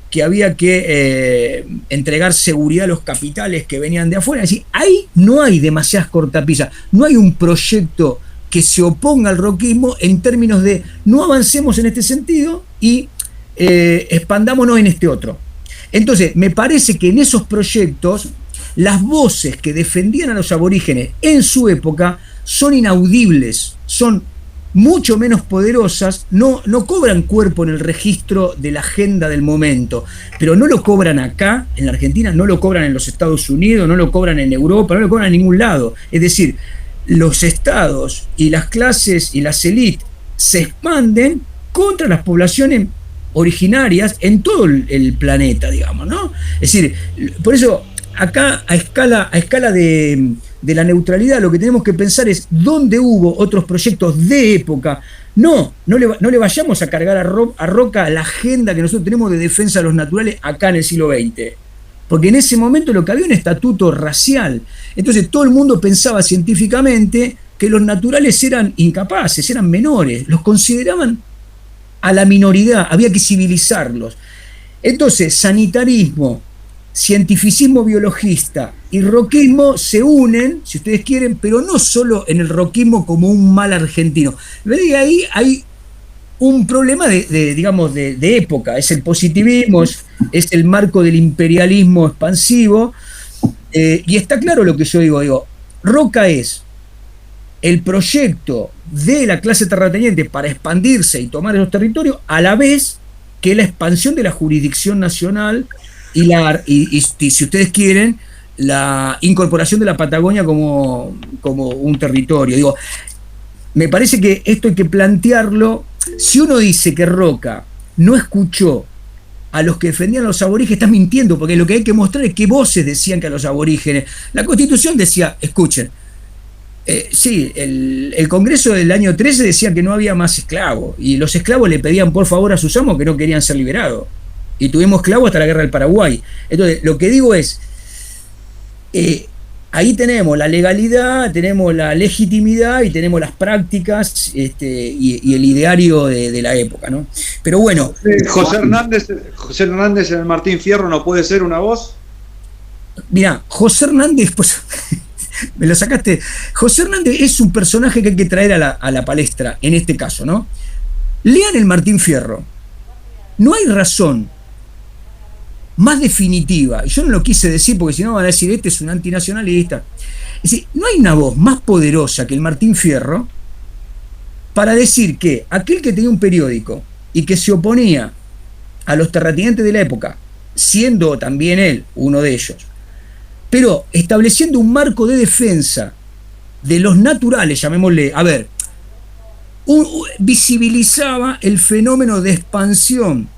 Speaker 1: que había que entregar seguridad a los capitales que venían de afuera. Es decir, ahí no hay demasiadas cortapisas, no hay un proyecto que se oponga al roquismo en términos de no avancemos en este sentido y expandámonos en este otro. Entonces, me parece que en esos proyectos las voces que defendían a los aborígenes en su época son inaudibles, son mucho menos poderosas, no cobran cuerpo en el registro de la agenda del momento, pero no lo cobran acá, en la Argentina, no lo cobran en los Estados Unidos, no lo cobran en Europa, no lo cobran en ningún lado. Es decir, los estados y las clases y las élites se expanden contra las poblaciones originarias en todo el planeta, digamos, ¿no? Es decir, por eso acá a escala de la neutralidad lo que tenemos que pensar es dónde hubo otros proyectos de época. No le vayamos a cargar a Roca la agenda que nosotros tenemos de defensa de los naturales acá en el siglo XX. Porque en ese momento lo que había un estatuto racial. Entonces todo el mundo pensaba científicamente que los naturales eran incapaces, eran menores, los consideraban a la minoridad, había que civilizarlos. Entonces, sanitarismo, cientificismo biologista y roquismo se unen, si ustedes quieren, pero no solo en el roquismo como un mal argentino. Ahí hay un problema de época, es el positivismo, es el marco del imperialismo expansivo, y está claro lo que yo digo, Roca es el proyecto de la clase terrateniente para expandirse y tomar esos territorios, a la vez que la expansión de la jurisdicción nacional y si ustedes quieren, la incorporación de la Patagonia como un territorio. Digo, me parece que esto hay que plantearlo. Si uno dice que Roca no escuchó a los que defendían a los aborígenes, está mintiendo, porque lo que hay que mostrar es qué voces decían que a los aborígenes. La Constitución decía, escuchen, sí, el Congreso del año 13 decía que no había más esclavos, y los esclavos le pedían por favor a sus amos que no querían ser liberados, y tuvimos esclavos hasta la guerra del Paraguay. Entonces, lo que digo es, ahí tenemos la legalidad, tenemos la legitimidad y tenemos las prácticas y el ideario de la época, ¿no? Pero bueno.
Speaker 5: José Hernández en el Martín Fierro no puede ser una voz.
Speaker 1: Mirá, José Hernández, pues me lo sacaste. José Hernández es un personaje que hay que traer a la palestra, en este caso, ¿no? Lean el Martín Fierro. No hay razón más definitiva, y yo no lo quise decir porque si no van a decir este es un antinacionalista. Es decir, no hay una voz más poderosa que el Martín Fierro para decir que aquel que tenía un periódico y que se oponía a los terratenientes de la época, siendo también él uno de ellos, pero estableciendo un marco de defensa de los naturales, llamémosle, a ver, visibilizaba el fenómeno de expansión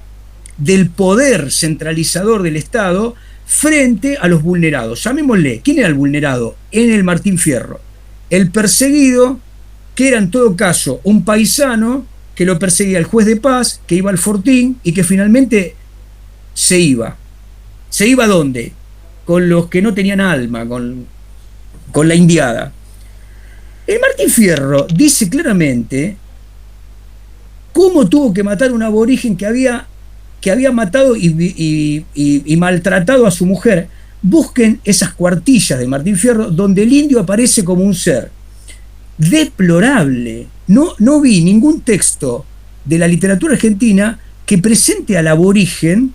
Speaker 1: del poder centralizador del Estado frente a los vulnerados. Llamémosle, ¿quién era el vulnerado? En el Martín Fierro. El perseguido, que era en todo caso un paisano, que lo perseguía el juez de paz, que iba al fortín y que finalmente se iba. ¿Se iba a dónde? Con los que no tenían alma, con la indiada. El Martín Fierro dice claramente cómo tuvo que matar a un aborigen que había matado y maltratado a su mujer. Busquen esas cuartillas de Martín Fierro donde el indio aparece como un ser deplorable. No vi ningún texto de la literatura argentina que presente al aborigen,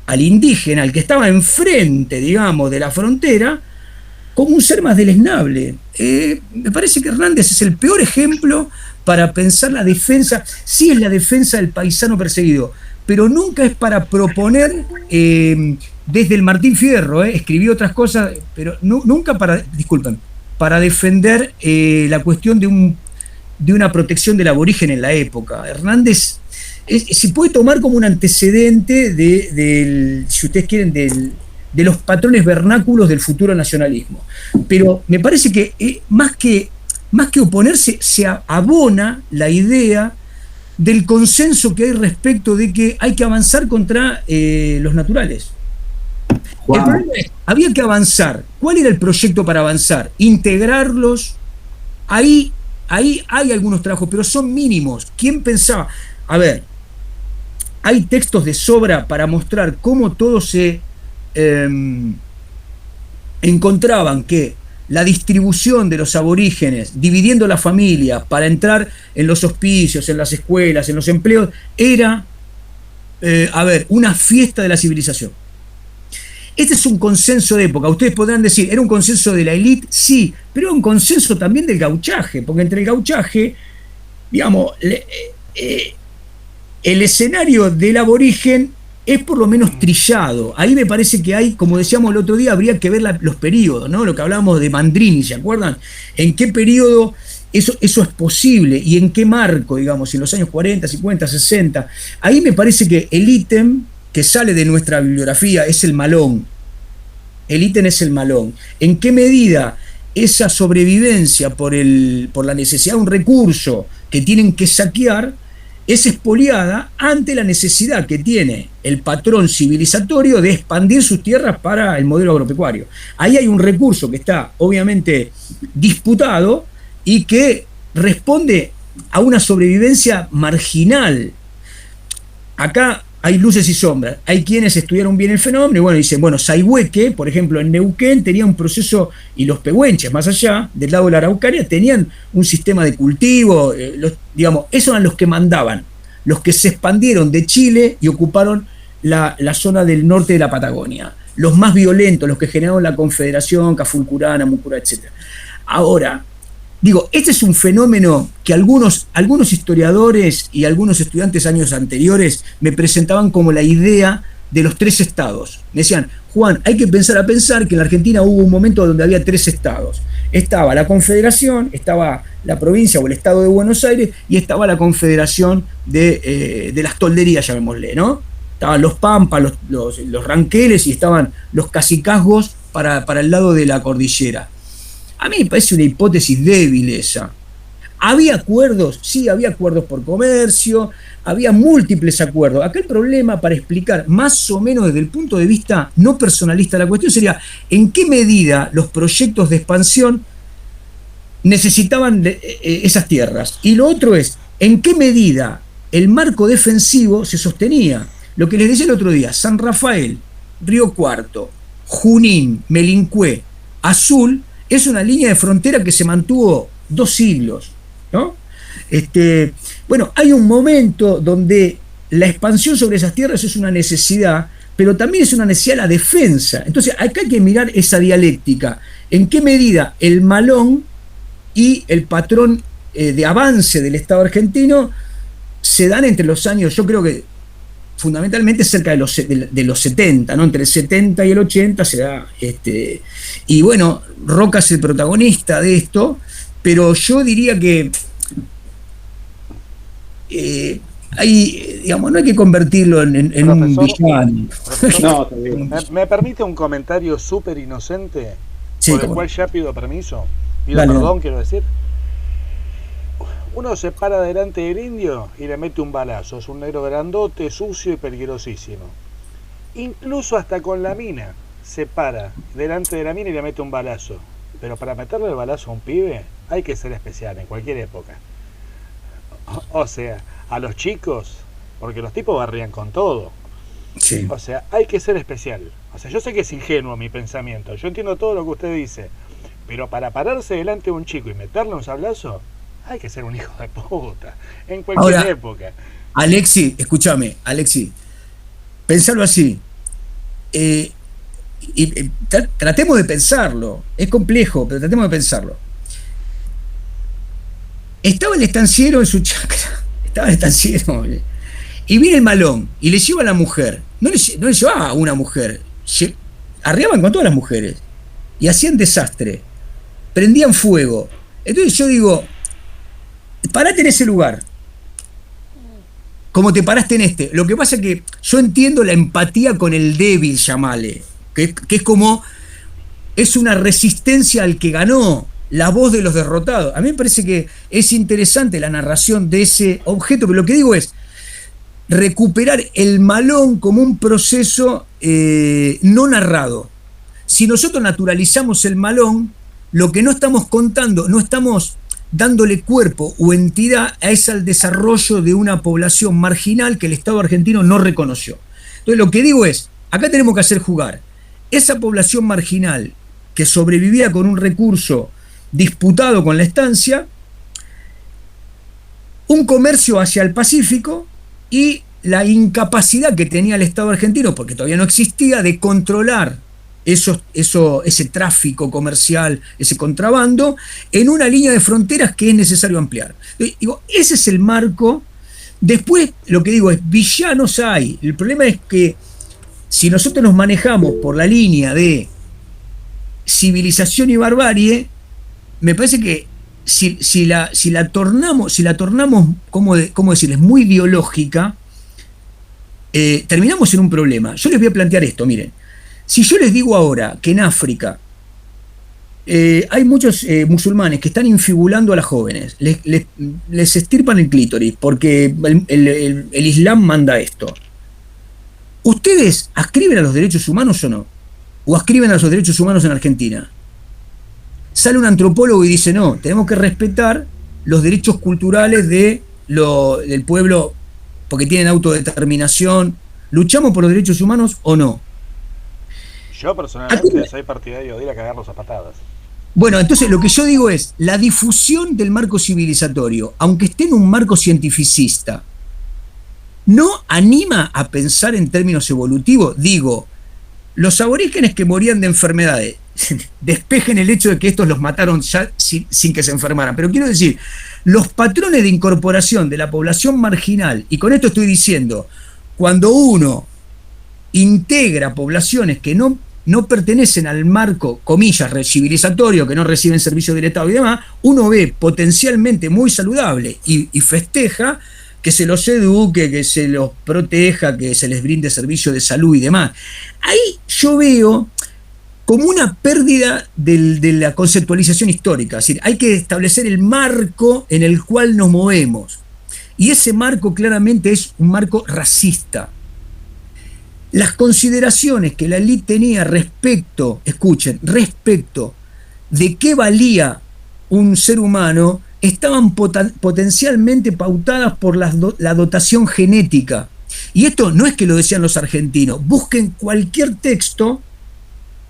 Speaker 1: al indígena, al que estaba enfrente, digamos, de la frontera, como un ser más deleznable. Me parece que Hernández es el peor ejemplo para pensar la defensa, sí es la defensa del paisano perseguido, pero nunca es para proponer, desde el Martín Fierro, escribió otras cosas, pero nunca para defender la cuestión de una protección del aborigen en la época. Hernández se puede tomar como un antecedente si ustedes quieren, de los patrones vernáculos del futuro nacionalismo. Pero me parece que más que oponerse, se abona la idea del consenso que hay respecto de que hay que avanzar contra los naturales.
Speaker 6: Juan.
Speaker 1: El problema es, había que avanzar. ¿Cuál era el proyecto para avanzar? Integrarlos. Ahí hay algunos trabajos, pero son mínimos. ¿Quién pensaba? A ver, hay textos de sobra para mostrar cómo todos se encontraban que la distribución de los aborígenes, dividiendo la familia para entrar en los hospicios, en las escuelas, en los empleos, era, una fiesta de la civilización. Este es un consenso de época. Ustedes podrán decir, ¿era un consenso de la élite? Sí, pero era un consenso también del gauchaje, porque entre el gauchaje, digamos, el escenario del aborigen es por lo menos trillado. Ahí me parece que hay, como decíamos el otro día, habría que ver los periodos, ¿no? Lo que hablábamos de Mandrini, ¿se acuerdan? ¿En qué periodo eso es posible? ¿Y en qué marco, digamos? En los años 40, 50, 60. Ahí me parece que el ítem que sale de nuestra bibliografía es el malón. El ítem es el malón. ¿En qué medida esa sobrevivencia por la necesidad de un recurso que tienen que saquear es expoliada ante la necesidad que tiene el patrón civilizatorio de expandir sus tierras para el modelo agropecuario? Ahí hay un recurso que está obviamente disputado y que responde a una sobrevivencia marginal. Acá hay luces y sombras. Hay quienes estudiaron bien el fenómeno y dicen, Sayhueque, por ejemplo, en Neuquén tenía un proceso, y los pehuenches, más allá, del lado de la Araucaria, tenían un sistema de cultivo, esos eran los que mandaban, los que se expandieron de Chile y ocuparon la zona del norte de la Patagonia, los más violentos, los que generaron la Confederación, Cafulcurana, Mucura, etc. Ahora, este es un fenómeno que algunos historiadores y algunos estudiantes años anteriores me presentaban como la idea de los 3 estados. Me decían, Juan, hay que pensar que en la Argentina hubo un momento donde había 3 estados. Estaba la Confederación, estaba la provincia o el estado de Buenos Aires y estaba la Confederación de las tolderías, llamémosle, ¿no? Estaban los pampas, los ranqueles y estaban los cacicazgos para el lado de la cordillera. A mí me parece una hipótesis débil esa. ¿Había acuerdos? Sí, había acuerdos por comercio, había múltiples acuerdos. Acá el problema, para explicar más o menos desde el punto de vista no personalista la cuestión, sería en qué medida los proyectos de expansión necesitaban esas tierras. Y lo otro es, en qué medida el marco defensivo se sostenía. Lo que les decía el otro día, San Rafael, Río Cuarto, Junín, Melincué, Azul, es una línea de frontera que se mantuvo 2 siglos, ¿no? Hay un momento donde la expansión sobre esas tierras es una necesidad, pero también es una necesidad la defensa. Entonces, acá hay que mirar esa dialéctica. ¿En qué medida el malón y el patrón de avance del Estado argentino se dan entre los años, yo creo que fundamentalmente cerca de los 70, ¿no? Entre el 70 y el 80 se da, y Roca es el protagonista de esto, pero yo diría que no hay que convertirlo en un villano.
Speaker 2: No, ¿Me permite un comentario súper inocente?
Speaker 1: Sí,
Speaker 2: por el cual ya pido permiso,
Speaker 1: Dale.
Speaker 2: perdón, quiero decir. Uno se para delante del indio y le mete un balazo. Es un negro grandote, sucio y peligrosísimo. Incluso hasta con la mina se para delante de la mina y le mete un balazo. Pero para meterle el balazo a un pibe hay que ser especial en cualquier época. O sea, a los chicos, porque los tipos barrían con todo.
Speaker 1: Sí.
Speaker 2: O sea, hay que ser especial. O sea, yo sé que es ingenuo mi pensamiento. Yo entiendo todo lo que usted dice. Pero para pararse delante de un chico y meterle un sablazo, hay que ser un hijo de puta, en cualquier época.
Speaker 1: Alexi, escúchame, pensarlo así. Tratemos de pensarlo. Es complejo, pero tratemos de pensarlo. Estaba el estanciero en su chacra, estaba el estanciero, y viene el malón, y le lleva a la mujer, no le llevaba a una mujer, arriaban con todas las mujeres, y hacían desastre, prendían fuego. Entonces yo digo, parate en ese lugar, como te paraste en este. Lo que pasa es que yo entiendo la empatía con el débil, llamale, que es como, es una resistencia al que ganó, la voz de los derrotados. A mí me parece que es interesante la narración de ese objeto, pero lo que digo es recuperar el malón como un proceso no narrado. Si nosotros naturalizamos el malón, lo que no estamos contando, no estamos dándole cuerpo o entidad es al desarrollo de una población marginal que el Estado argentino no reconoció. Entonces lo que digo es, acá tenemos que hacer jugar esa población marginal que sobrevivía con un recurso disputado con la estancia, un comercio hacia el Pacífico y la incapacidad que tenía el Estado argentino, porque todavía no existía, de controlar ese tráfico comercial, ese contrabando, en una línea de fronteras que es necesario ampliar. Digo, ese es el marco. Después, lo que digo es, villanos hay. El problema es que si nosotros nos manejamos por la línea de civilización y barbarie, me parece que si la tornamos, ¿cómo decirles?, muy ideológica, terminamos en un problema. Yo les voy a plantear esto, miren. Si yo les digo ahora que en África hay muchos musulmanes que están infibulando a las jóvenes, les estirpan el clítoris porque el Islam manda esto, ¿ustedes ascriben a los derechos humanos o no? ¿O ascriben a los derechos humanos en Argentina? Sale un antropólogo y dice, no, tenemos que respetar los derechos culturales del pueblo porque tienen autodeterminación. ¿Luchamos por los derechos humanos o no?
Speaker 2: Yo personalmente soy partidario de ir a cagarlos a patadas.
Speaker 1: Bueno, entonces lo que yo digo es, la difusión del marco civilizatorio, aunque esté en un marco cientificista, ¿no anima a pensar en términos evolutivos? Digo, los aborígenes que morían de enfermedades, despejen el hecho de que estos los mataron ya sin que se enfermaran, pero quiero decir, los patrones de incorporación de la población marginal, y con esto estoy diciendo, cuando uno integra poblaciones que no pertenecen al marco, comillas, civilizatorio, que no reciben servicios del Estado y demás, uno ve potencialmente muy saludable y festeja que se los eduque, que se los proteja, que se les brinde servicio de salud y demás. Ahí yo veo como una pérdida de la conceptualización histórica, es decir, hay que establecer el marco en el cual nos movemos, y ese marco claramente es un marco racista. Las consideraciones que la élite tenía respecto de qué valía un ser humano estaban potencialmente pautadas por la dotación genética. Y esto no es que lo decían los argentinos, busquen cualquier texto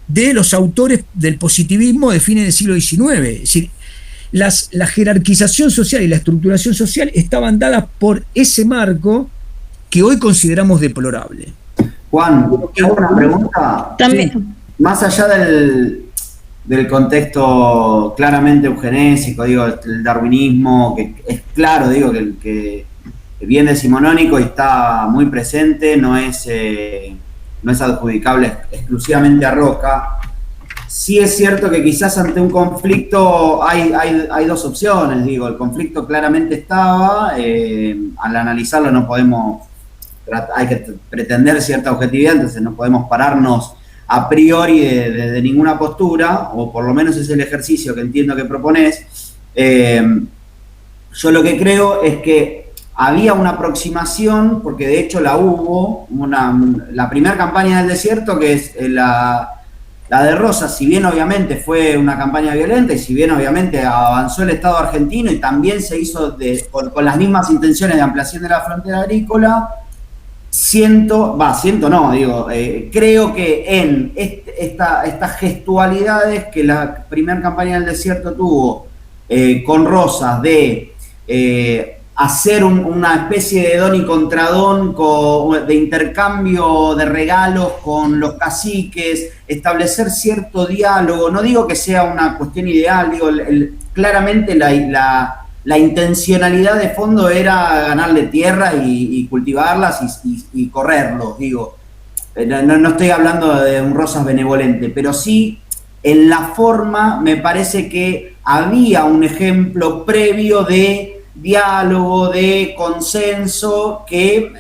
Speaker 1: de los autores del positivismo de fines del siglo XIX. Es decir, la jerarquización social y la estructuración social estaban dadas por ese marco que hoy consideramos deplorable.
Speaker 7: Juan, hago una pregunta.
Speaker 4: También.
Speaker 7: Sí. Más allá del contexto claramente eugenésico, digo, el darwinismo, que es claro, digo, que viene decimonónico y está muy presente, no es adjudicable exclusivamente a Roca. Sí es cierto que quizás ante un conflicto hay dos opciones, digo, el conflicto claramente estaba, al analizarlo no podemos, hay que pretender cierta objetividad, entonces no podemos pararnos a priori de ninguna postura, o por lo menos es el ejercicio que entiendo que proponés. Yo lo que creo es que había una aproximación, porque de hecho la hubo, la primera campaña del desierto, que es la de Rosas, si bien obviamente fue una campaña violenta y si bien obviamente avanzó el Estado argentino y también se hizo con las mismas intenciones de ampliación de la frontera agrícola, creo que en estas gestualidades que la primera campaña del desierto tuvo con Rosas de hacer una especie de don y contradón, de intercambio de regalos con los caciques, establecer cierto diálogo, no digo que sea una cuestión ideal, digo, claramente la intencionalidad de fondo era ganarle tierra y cultivarlas y correrlos, digo. No estoy hablando de un Rosas benevolente, pero sí en la forma me parece que había un ejemplo previo de diálogo, de consenso que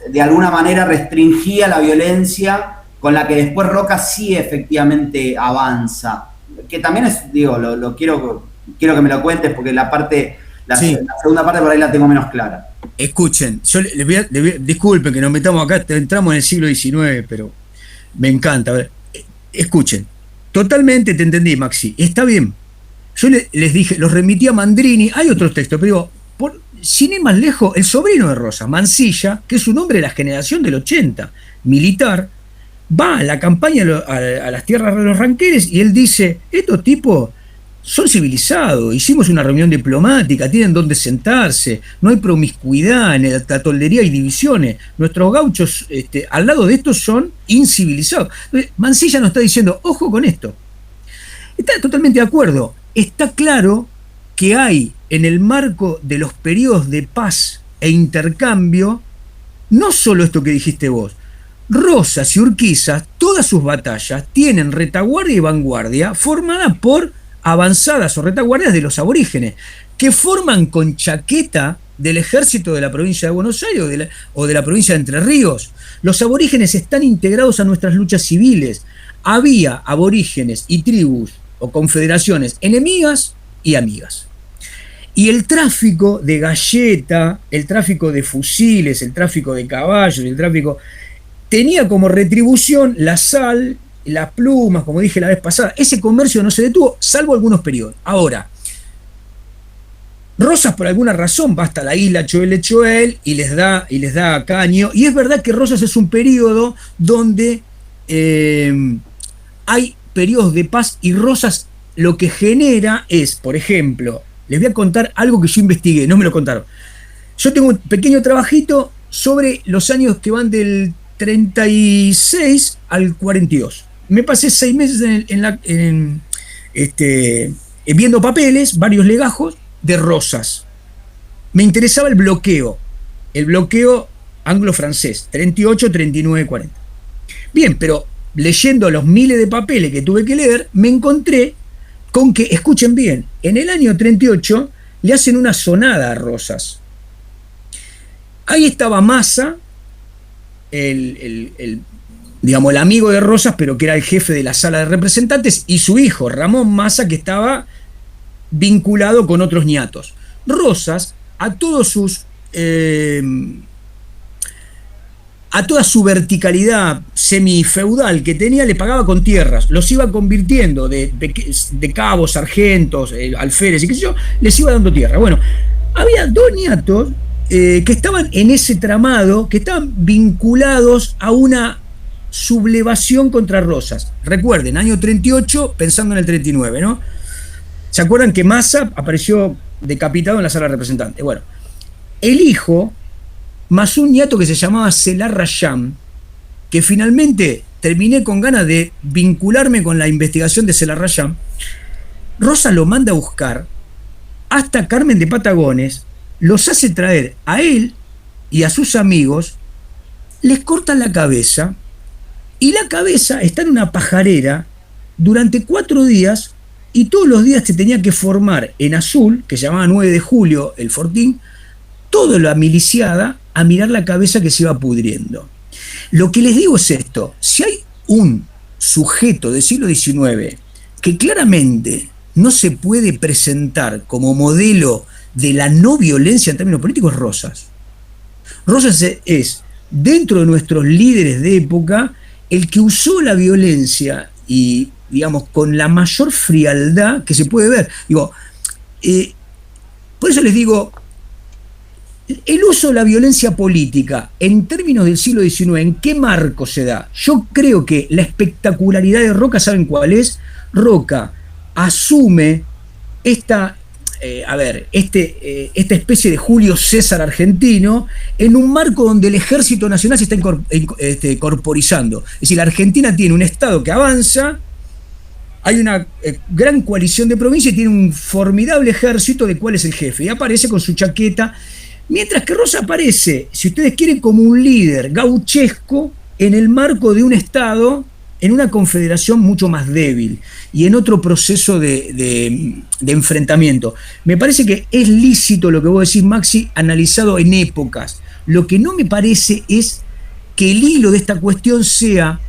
Speaker 7: de alguna manera restringía la violencia con la que después Roca sí efectivamente avanza. Que también es, digo, lo quiero que me lo cuentes porque la segunda parte por ahí la tengo menos clara.
Speaker 1: Escuchen, yo disculpen que nos metamos acá, entramos en el siglo XIX, pero me encanta. A ver, escuchen, totalmente te entendí, Maxi, está bien. Yo les dije, los remití a Mandrini, hay otros textos, pero digo, sin ir más lejos, el sobrino de Rosas, Mansilla, que es un hombre de la generación del 80, militar, va a la campaña a las tierras de los Ranqueles y él dice, estos tipos son civilizados, hicimos una reunión diplomática, tienen dónde sentarse, no hay promiscuidad, en la toldería hay divisiones, nuestros gauchos al lado de estos son incivilizados. Entonces, Mansilla nos está diciendo, ojo con esto. Está totalmente de acuerdo, está claro que hay en el marco de los periodos de paz e intercambio, no solo esto que dijiste vos, Rosas y Urquiza, todas sus batallas tienen retaguardia y vanguardia formada por avanzadas o retaguardias de los aborígenes, que forman con chaqueta del ejército de la provincia de Buenos Aires o de la provincia de Entre Ríos. Los aborígenes están integrados a nuestras luchas civiles. Había aborígenes y tribus o confederaciones enemigas y amigas. Y el tráfico de galleta, el tráfico de fusiles, el tráfico de caballos, el tráfico tenía como retribución la sal, las plumas, como dije la vez pasada. Ese comercio no se detuvo, salvo algunos periodos. Ahora, Rosas por alguna razón va hasta la isla Choel y les da caño. Y es verdad que Rosas es un periodo donde hay periodos de paz y Rosas lo que genera es, por ejemplo, les voy a contar algo que yo investigué, no me lo contaron. Yo tengo un pequeño trabajito sobre los años que van del 36 al 42. Me pasé 6 meses viendo papeles, varios legajos de Rosas. Me interesaba el bloqueo anglo-francés, 38, 39, 40. Bien, pero leyendo los miles de papeles que tuve que leer, me encontré con que, escuchen bien, en el año 38 le hacen una sonada a Rosas. Ahí estaba Massa, el amigo de Rosas, pero que era el jefe de la sala de representantes, y su hijo, Ramón Massa, que estaba vinculado con otros ñatos. Rosas, a toda su verticalidad semifeudal que tenía, le pagaba con tierras, los iba convirtiendo de cabos, sargentos, alférez y qué sé yo, les iba dando tierra. Bueno, había 2 ñatos que estaban en ese tramado, que estaban vinculados a una sublevación contra Rosas. Recuerden, año 38, pensando en el 39, ¿no? ¿Se acuerdan que Massa apareció decapitado en la sala de representantes? Bueno, el hijo, más un nieto que se llamaba Selar Rayam, que finalmente terminé con ganas de vincularme con la investigación de Selar Rayam, Rosas lo manda a buscar hasta Carmen de Patagones, los hace traer a él y a sus amigos, les cortan la cabeza, y la cabeza está en una pajarera durante 4 días, y todos los días se tenía que formar en azul, que se llamaba 9 de julio, el fortín, toda la miliciada a mirar la cabeza que se iba pudriendo. Lo que les digo es esto: si hay un sujeto del siglo XIX que claramente no se puede presentar como modelo de la no violencia en términos políticos, es Rosas. Rosas es, dentro de nuestros líderes de época, el que usó la violencia y, digamos, con la mayor frialdad que se puede ver. Digo, por eso les digo, el uso de la violencia política en términos del siglo XIX, ¿en qué marco se da? Yo creo que la espectacularidad de Roca, ¿saben cuál es? Roca asume esta especie de Julio César argentino en un marco donde el Ejército Nacional se está corporizando. Es decir, la Argentina tiene un Estado que avanza hay una gran coalición de provincias y tiene un formidable ejército de cuál es el jefe. Y aparece con su chaqueta, mientras que Rosa aparece, si ustedes quieren, como un líder gauchesco en el marco de un Estado, en una confederación mucho más débil y en otro proceso de enfrentamiento. Me parece que es lícito lo que vos decís, Maxi, analizado en épocas. Lo que no me parece es que el hilo de esta cuestión sea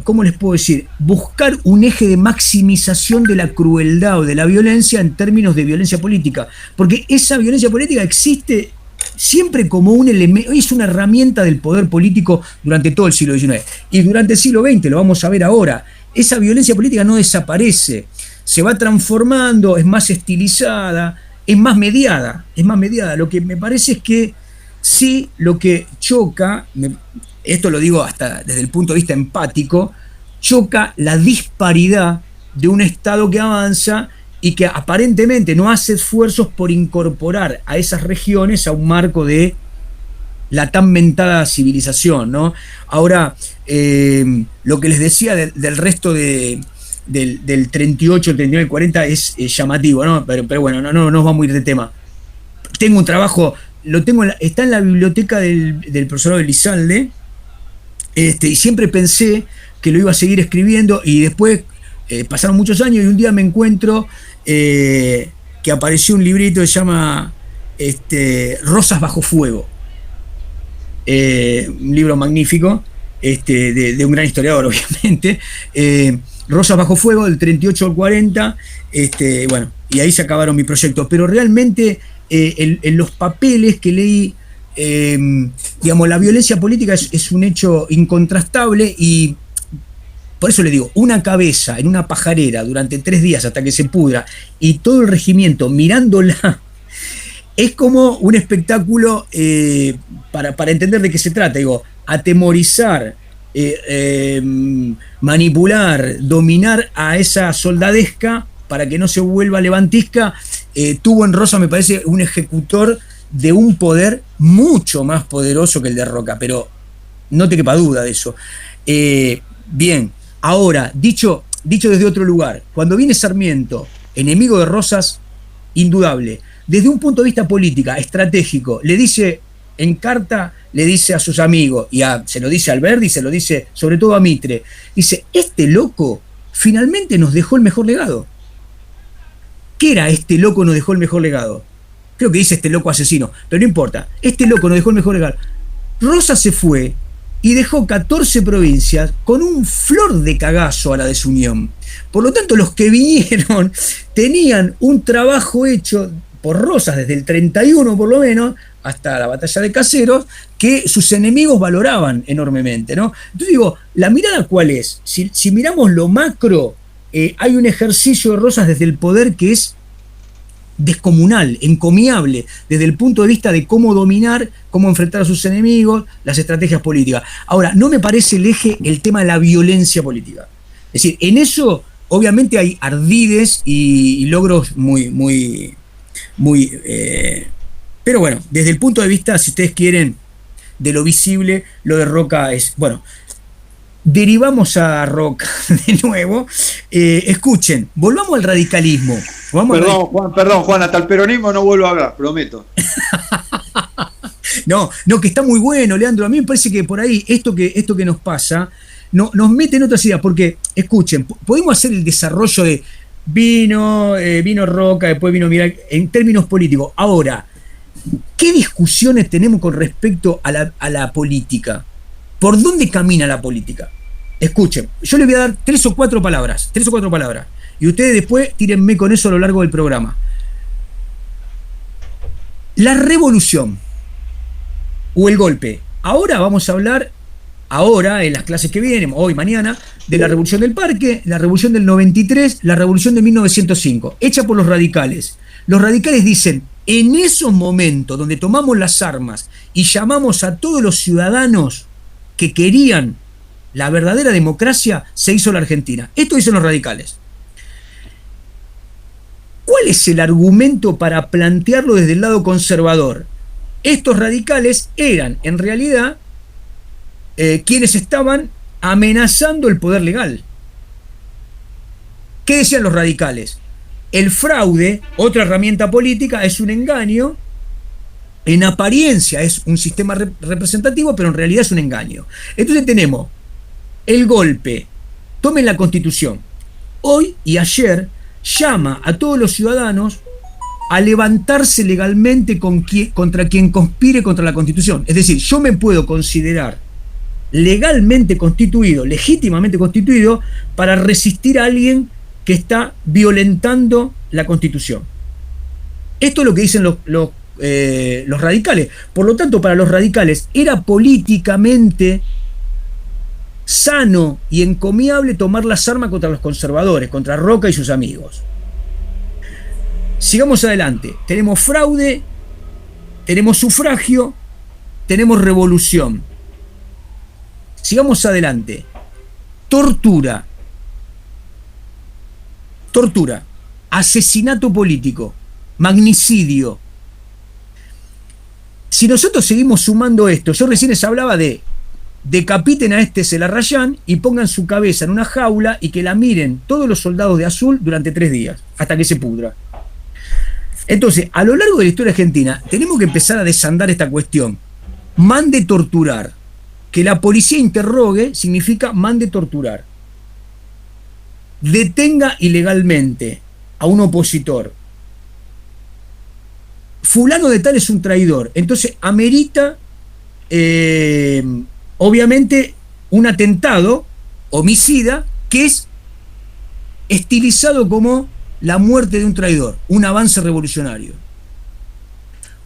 Speaker 1: ¿cómo les puedo decir? Buscar un eje de maximización de la crueldad o de la violencia en términos de violencia política. Porque esa violencia política existe siempre como un elemento, es una herramienta del poder político durante todo el siglo XIX. Y durante el siglo XX, lo vamos a ver ahora, esa violencia política no desaparece, se va transformando, es más estilizada, es más mediada. Lo que me parece es que sí, lo que choca, esto lo digo hasta desde el punto de vista empático, choca la disparidad de un Estado que avanza y que aparentemente no hace esfuerzos por incorporar a esas regiones a un marco de la tan mentada civilización, ¿no? Ahora, lo que les decía del resto del 38, 39, 40 es llamativo, ¿no? Pero bueno, no nos vamos a ir de tema. Tengo un trabajo, está en la biblioteca del profesor Elizalde, y siempre pensé que lo iba a seguir escribiendo, y después pasaron muchos años y un día me encuentro que apareció un librito que se llama Rosas bajo fuego, un libro magnífico de un gran historiador, obviamente, Rosas bajo fuego, del 38 al 40, bueno, y ahí se acabaron mis proyectos, pero realmente en los papeles que leí, digamos, la violencia política es un hecho incontrastable, y por eso le digo, una cabeza en una pajarera durante 3 días hasta que se pudra y todo el regimiento mirándola, es como un espectáculo para entender de qué se trata. Digo, atemorizar, manipular, dominar a esa soldadesca para que no se vuelva levantisca. Tuvo en Rosa, me parece, un ejecutor de un poder mucho más poderoso que el de Roca, pero no te quepa duda de eso. Bien, ahora, dicho desde otro lugar, cuando viene Sarmiento, enemigo de Rosas, indudable, desde un punto de vista política, estratégico, le dice en carta, le dice a sus amigos, se lo dice a Alberdi, se lo dice sobre todo a Mitre, dice, este loco finalmente nos dejó el mejor legado. ¿Qué era este loco nos dejó el mejor legado? Creo que dice este loco asesino, pero no importa, este loco nos dejó el mejor legado. Rosas se fue y dejó 14 provincias con un flor de cagazo a la desunión. Por lo tanto, los que vinieron tenían un trabajo hecho por Rosas desde el 31 por lo menos, hasta la batalla de Caseros, que sus enemigos valoraban enormemente, ¿no? Entonces digo, ¿la mirada cuál es? Si miramos lo macro, hay un ejercicio de Rosas desde el poder que es descomunal, encomiable, desde el punto de vista de cómo dominar, cómo enfrentar a sus enemigos, las estrategias políticas. Ahora, no me parece el eje el tema de la violencia política. Es decir, en eso obviamente hay ardides y logros muy pero bueno, desde el punto de vista, si ustedes quieren, de lo visible, lo de Roca es, bueno, derivamos a Roca de nuevo. Escuchen, volvamos al radicalismo.
Speaker 5: Perdón, Juan, hasta el peronismo no vuelvo a hablar, prometo.
Speaker 1: No, que está muy bueno, Leandro. A mí me parece que por ahí esto que nos pasa nos mete en otras ideas, porque, escuchen, podemos hacer el desarrollo de vino Roca, después vino Miral, en términos políticos. Ahora, ¿qué discusiones tenemos con respecto a la política? ¿Por dónde camina la política? Escuchen, yo les voy a dar 3 o 4 palabras, y ustedes después tírenme con eso a lo largo del programa. La revolución o el golpe. Ahora vamos a hablar, en las clases que vienen, hoy, mañana, de la Revolución del Parque, la Revolución del 93, la Revolución de 1905, hecha por los radicales. Los radicales dicen, en esos momentos donde tomamos las armas y llamamos a todos los ciudadanos que querían la verdadera democracia, se hizo la Argentina. Esto dicen los radicales. ¿Cuál es el argumento para plantearlo desde el lado conservador? Estos radicales eran, en realidad, quienes estaban amenazando el poder legal. ¿Qué decían los radicales? El fraude, otra herramienta política, es un engaño. En apariencia es un sistema representativo, pero en realidad es un engaño. Entonces tenemos el golpe. Tomen la Constitución. Hoy y ayer llama a todos los ciudadanos a levantarse legalmente contra quien conspire contra la Constitución. Es decir, yo me puedo considerar legalmente constituido, legítimamente constituido, para resistir a alguien que está violentando la Constitución. Esto es lo que dicen los radicales. Por lo tanto, para los radicales era políticamente sano y encomiable tomar las armas contra los conservadores, contra Roca y sus amigos. Sigamos adelante. Tenemos fraude, tenemos sufragio, tenemos revolución. Sigamos adelante. Tortura, asesinato político, magnicidio. Si nosotros seguimos sumando esto, yo recién les hablaba de decapiten a este Celarrayán y pongan su cabeza en una jaula y que la miren todos los soldados de azul durante 3 días, hasta que se pudra. Entonces, a lo largo de la historia argentina, tenemos que empezar a desandar esta cuestión. Mande torturar. Que la policía interrogue significa mande torturar. Detenga ilegalmente a un opositor. Fulano de tal es un traidor. Entonces, amerita, obviamente, un atentado homicida que es estilizado como la muerte de un traidor, un avance revolucionario.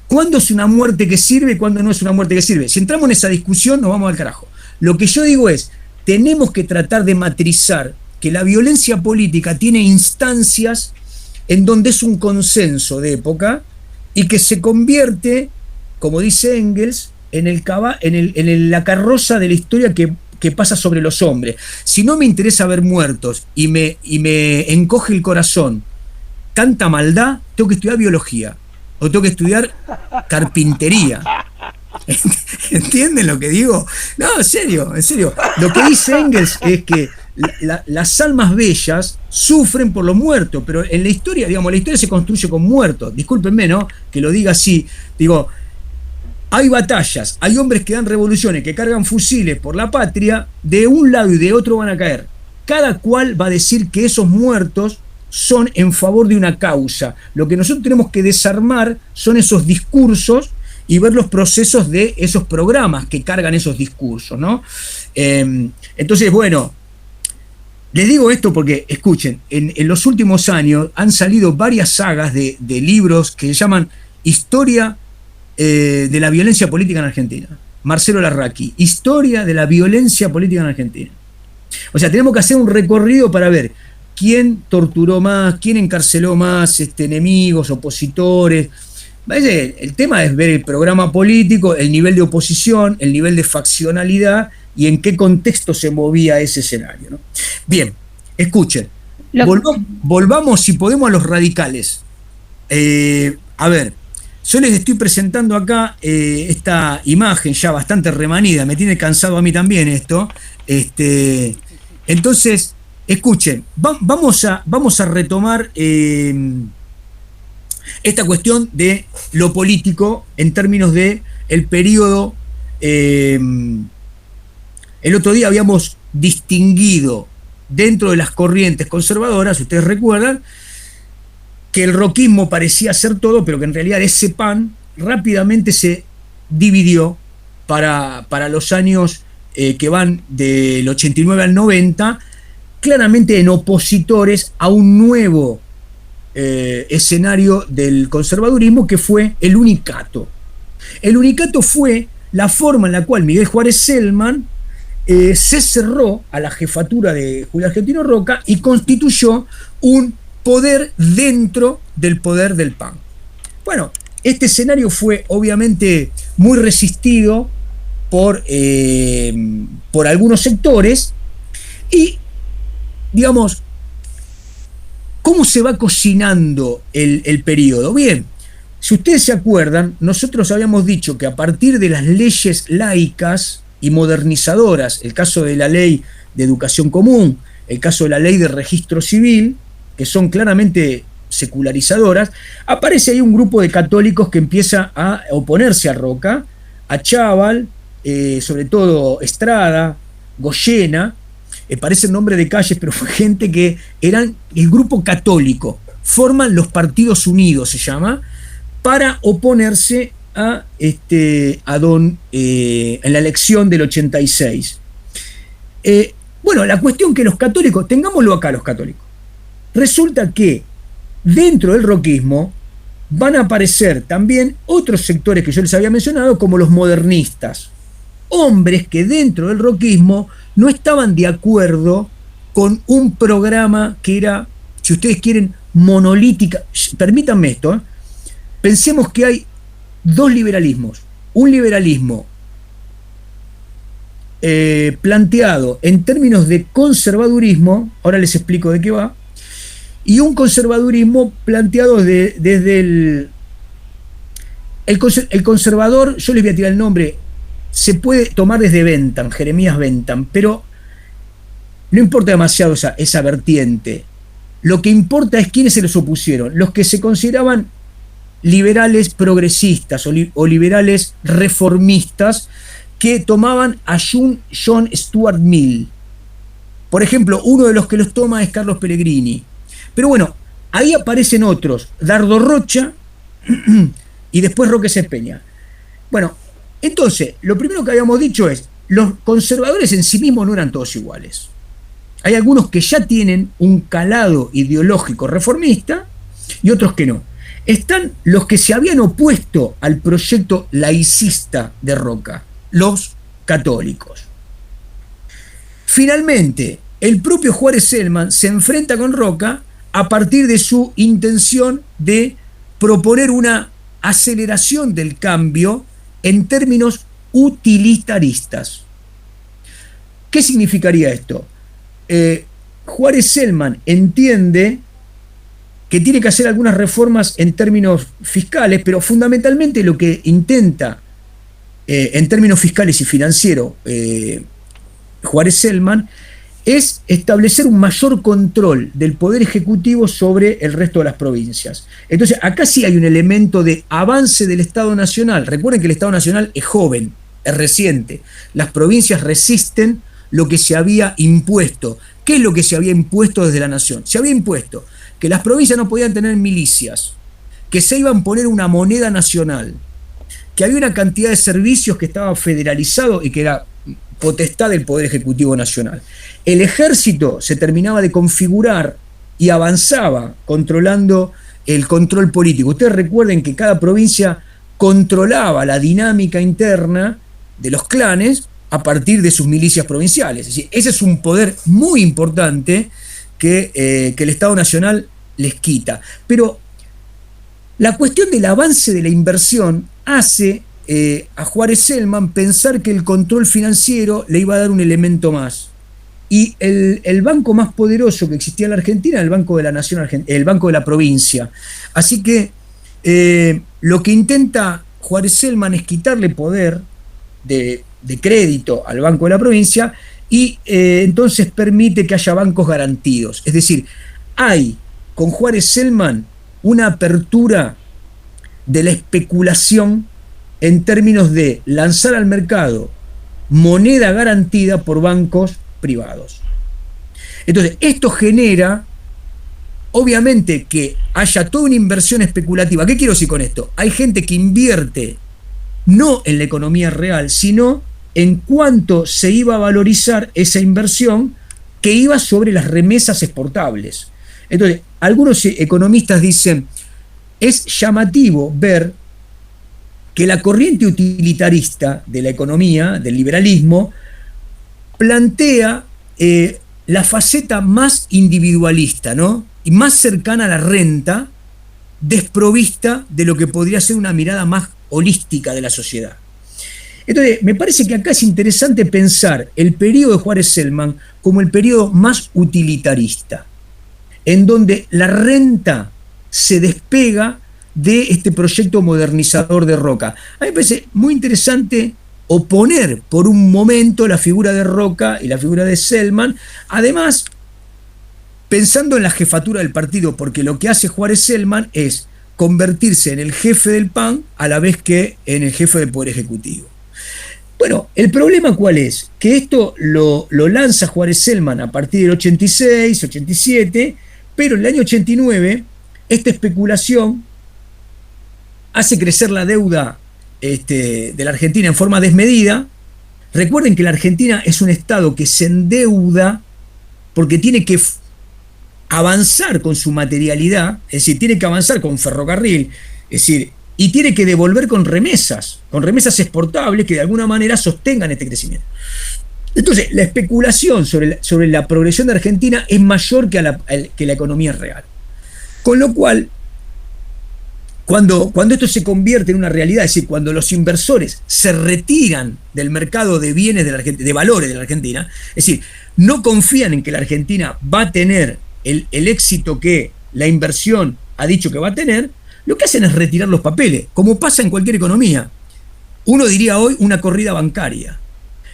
Speaker 1: ¿Cuándo es una muerte que sirve y cuándo no es una muerte que sirve? Si entramos en esa discusión, nos vamos al carajo. Lo que yo digo es, tenemos que tratar de matrizar que la violencia política tiene instancias en donde es un consenso de época y que se convierte, como dice Engels, en la carroza de la historia que pasa sobre los hombres. Si no me interesa ver muertos y me encoge el corazón tanta maldad, tengo que estudiar biología o tengo que estudiar carpintería. ¿Entienden lo que digo? No, en serio. Lo que dice Engels es que las almas bellas sufren por los muertos, pero en la historia, digamos, la historia se construye con muertos. Discúlpenme, ¿no? Que lo diga así. Digo, hay batallas, hay hombres que dan revoluciones, que cargan fusiles por la patria, de un lado y de otro van a caer. Cada cual va a decir que esos muertos son en favor de una causa. Lo que nosotros tenemos que desarmar son esos discursos y ver los procesos de esos programas que cargan esos discursos, ¿no? Entonces, bueno, les digo esto porque, escuchen, en los últimos años han salido varias sagas de libros que se llaman Historia de la violencia política en Argentina. Marcelo Larraqui, Historia de la violencia política en Argentina. O sea, tenemos que hacer un recorrido para ver quién torturó más, quién encarceló más enemigos, opositores. El tema es ver el programa político, el nivel de oposición, el nivel de faccionalidad y en qué contexto se movía ese escenario, ¿no? Bien, escuchen, volvamos si podemos a los radicales. A ver, yo les estoy presentando acá esta imagen ya bastante remanida, me tiene cansado a mí también esto. Entonces, escuchen, vamos a retomar esta cuestión de lo político en términos de el periodo. El otro día habíamos distinguido dentro de las corrientes conservadoras, ustedes recuerdan, que el roquismo parecía ser todo, pero que en realidad ese pan rápidamente se dividió para los años que van del 89 al 90, claramente en opositores a un nuevo escenario del conservadurismo, que fue el unicato. El unicato fue la forma en la cual Miguel Juárez Selman se cerró a la jefatura de Julio Argentino Roca y constituyó un poder dentro del poder del PAN. Bueno, este escenario fue obviamente muy resistido por algunos sectores y, digamos, ¿cómo se va cocinando el periodo? Bien, si ustedes se acuerdan, nosotros habíamos dicho que a partir de las leyes laicas y modernizadoras, el caso de la ley de educación común, el caso de la ley de registro civil, que son claramente secularizadoras, aparece ahí un grupo de católicos que empieza a oponerse a Roca, a Chaval, sobre todo Estrada, Goyena, parece el nombre de calles, pero fue gente que eran el grupo católico, forman los Partidos Unidos, se llama, para oponerse a Don en la elección del 86. Bueno, la cuestión que los católicos, tengámoslo acá los católicos, resulta que dentro del roquismo van a aparecer también otros sectores que yo les había mencionado, como los modernistas, hombres que dentro del roquismo no estaban de acuerdo con un programa que era, si ustedes quieren, monolítica. Permítanme esto, pensemos que hay dos liberalismos, un liberalismo planteado en términos de conservadurismo, ahora les explico de qué va, y un conservadurismo planteado desde el conservador, yo les voy a tirar el nombre, se puede tomar desde Bentham, Jeremías Bentham, pero no importa demasiado esa vertiente. Lo que importa es quiénes se les opusieron, los que se consideraban liberales progresistas o liberales reformistas, que tomaban a John Stuart Mill. Por ejemplo, uno de los que los toma es Carlos Pellegrini. Pero bueno, ahí aparecen otros, Dardo Rocha y después Roque Cespeña. Bueno, entonces, lo primero que habíamos dicho es, los conservadores en sí mismos no eran todos iguales. Hay algunos que ya tienen un calado ideológico reformista y otros que no. Están los que se habían opuesto al proyecto laicista de Roca, los católicos. Finalmente, el propio Juárez Celman se enfrenta con Roca a partir de su intención de proponer una aceleración del cambio en términos utilitaristas. ¿Qué significaría esto? Juárez Celman entiende que tiene que hacer algunas reformas en términos fiscales, pero fundamentalmente lo que intenta en términos fiscales y financieros Juárez Celman es establecer un mayor control del poder ejecutivo sobre el resto de las provincias. Entonces, acá sí hay un elemento de avance del Estado Nacional. Recuerden que el Estado Nacional es joven, es reciente. Las provincias resisten lo que se había impuesto. ¿Qué es lo que se había impuesto desde la nación? Se había impuesto que las provincias no podían tener milicias, que se iban a poner una moneda nacional, que había una cantidad de servicios que estaba federalizado y que era potestad del Poder Ejecutivo Nacional. El ejército se terminaba de configurar y avanzaba controlando el control político. Ustedes recuerden que cada provincia controlaba la dinámica interna de los clanes a partir de sus milicias provinciales. Es decir, ese es un poder muy importante que el Estado Nacional les quita. Pero la cuestión del avance de la inversión hace a Juárez Celman pensar que el control financiero le iba a dar un elemento más. Y el banco más poderoso que existía en la Argentina era el Banco de la Nación Argentina, el Banco de la Provincia. Así que lo que intenta Juárez Celman es quitarle poder de crédito al Banco de la Provincia y entonces permite que haya bancos garantidos. Es decir, hay con Juárez Celman una apertura de la especulación en términos de lanzar al mercado moneda garantida por bancos privados. Entonces, esto genera, obviamente, que haya toda una inversión especulativa. ¿Qué quiero decir con esto? Hay gente que invierte no en la economía real, sino en cuánto se iba a valorizar esa inversión que iba sobre las remesas exportables. Entonces, algunos economistas dicen, es llamativo ver que la corriente utilitarista de la economía, del liberalismo, plantea la faceta más individualista, ¿no? Y más cercana a la renta, desprovista de lo que podría ser una mirada más holística de la sociedad. Entonces, me parece que acá es interesante pensar el periodo de Juárez Celman como el periodo más utilitarista, en donde la renta se despega de este proyecto modernizador de Roca. A mí me parece muy interesante oponer por un momento la figura de Roca y la figura de Celman. Además, pensando en la jefatura del partido, porque lo que hace Juárez Celman es convertirse en el jefe del PAN a la vez que en el jefe del Poder Ejecutivo. Bueno, el problema ¿cuál es? Que esto lo lanza Juárez Celman a partir del 86, 87, pero en el año 89 esta especulación hace crecer la deuda de la Argentina en forma desmedida. Recuerden que la Argentina es un estado que se endeuda porque tiene que avanzar con su materialidad, es decir, tiene que avanzar con ferrocarril, es decir, y tiene que devolver con remesas exportables que de alguna manera sostengan este crecimiento. Entonces, la especulación sobre la progresión de Argentina es mayor que la economía real. Con lo cual, cuando esto se convierte en una realidad, es decir, cuando los inversores se retiran del mercado de bienes de valores de la Argentina, es decir, no confían en que la Argentina va a tener el éxito que la inversión ha dicho que va a tener, lo que hacen es retirar los papeles, como pasa en cualquier economía. Uno diría hoy una corrida bancaria.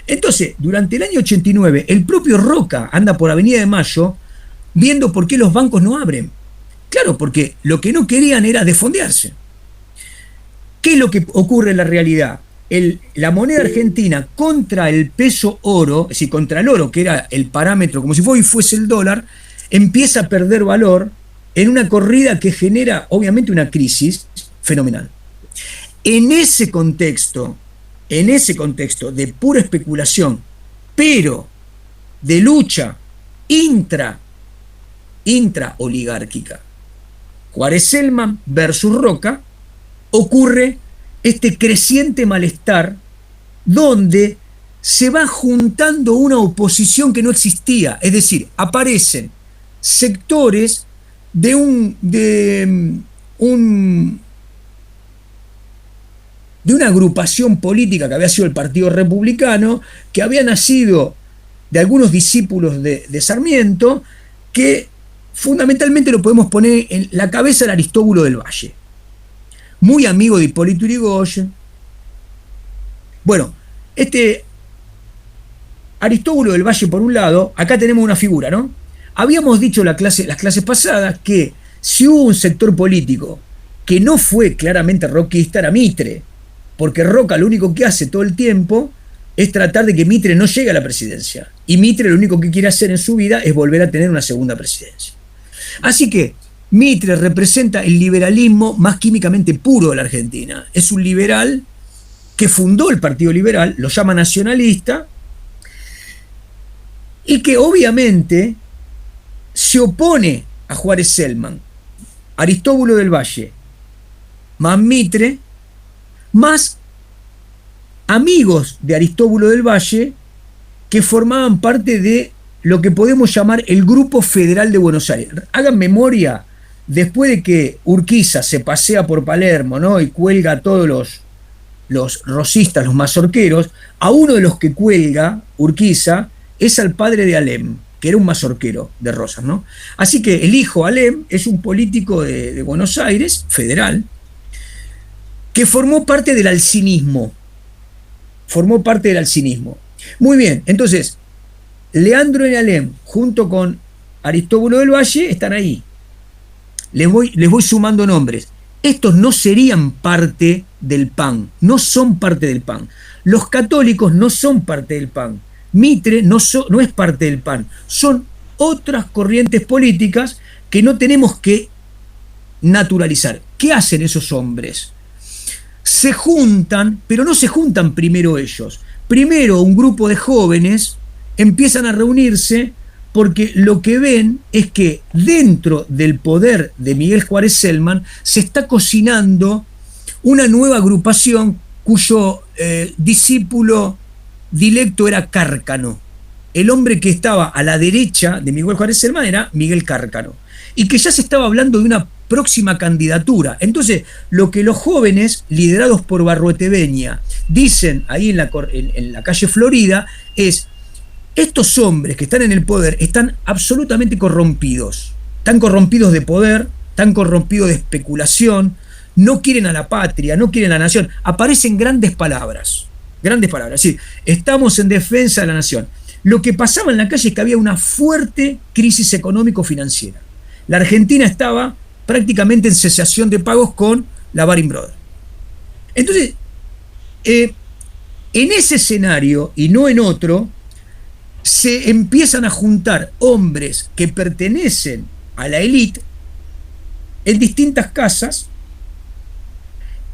Speaker 1: Entonces, durante el año 89, el propio Roca anda por Avenida de Mayo viendo por qué los bancos no abren. Claro, porque lo que no querían era desfondearse. ¿Qué es lo que ocurre en la realidad? La moneda argentina contra el peso oro, es decir, contra el oro, que era el parámetro, como si hoy fuese el dólar, empieza a perder valor en una corrida que genera, obviamente, una crisis fenomenal. En ese contexto de pura especulación, pero de lucha intraoligárquica, Juárez Celman versus Roca, ocurre este creciente malestar donde se va juntando una oposición que no existía, es decir, aparecen sectores de una agrupación política que había sido el Partido Republicano, que había nacido de algunos discípulos de Sarmiento, que fundamentalmente lo podemos poner en la cabeza del Aristóbulo del Valle, muy amigo de Hipólito Yrigoyen. Bueno, Aristóbulo del Valle, por un lado, acá tenemos una figura, ¿no? Habíamos dicho las clases pasadas que si hubo un sector político que no fue claramente roquista, era Mitre, porque Roca lo único que hace todo el tiempo es tratar de que Mitre no llegue a la presidencia, y Mitre lo único que quiere hacer en su vida es volver a tener una segunda presidencia. Así que Mitre representa el liberalismo más químicamente puro de la Argentina. Es un liberal que fundó el Partido Liberal, lo llama nacionalista, y que obviamente se opone a Juárez Celman, Aristóbulo del Valle, más Mitre, más amigos de Aristóbulo del Valle que formaban parte de lo que podemos llamar el Grupo Federal de Buenos Aires. Hagan memoria, después de que Urquiza se pasea por Palermo, ¿no?, y cuelga a todos los rosistas, los mazorqueros, a uno de los que cuelga Urquiza es al padre de Alem, que era un mazorquero de Rosas, ¿no? Así que el hijo Alem es un político de Buenos Aires, federal, que formó parte del alcinismo. Muy bien, entonces, Leandro y Alem, junto con Aristóbulo del Valle, están ahí. Les voy sumando nombres. Estos no serían parte del PAN, no son parte del PAN. Los católicos no son parte del PAN. Mitre no es parte del PAN. Son otras corrientes políticas que no tenemos que naturalizar. ¿Qué hacen esos hombres? Se juntan, pero no se juntan primero ellos. Primero un grupo de jóvenes empiezan a reunirse porque lo que ven es que dentro del poder de Miguel Juárez Celman se está cocinando una nueva agrupación cuyo discípulo dilecto era Cárcano. El hombre que estaba a la derecha de Miguel Juárez Celman era Miguel Cárcano, y que ya se estaba hablando de una próxima candidatura. Entonces, lo que los jóvenes, liderados por Barruetebeña, dicen ahí en la calle Florida es: estos hombres que están en el poder están absolutamente corrompidos. Están corrompidos de poder, están corrompidos de especulación, no quieren a la patria, no quieren a la nación. Aparecen grandes palabras. Es decir, estamos en defensa de la nación. lo que pasaba en la calle es que había una fuerte crisis económico-financiera. La Argentina estaba prácticamente en cesación de pagos con la Baring Brothers. Entonces, en ese escenario y no en otro, se empiezan a juntar hombres que pertenecen a la élite en distintas casas,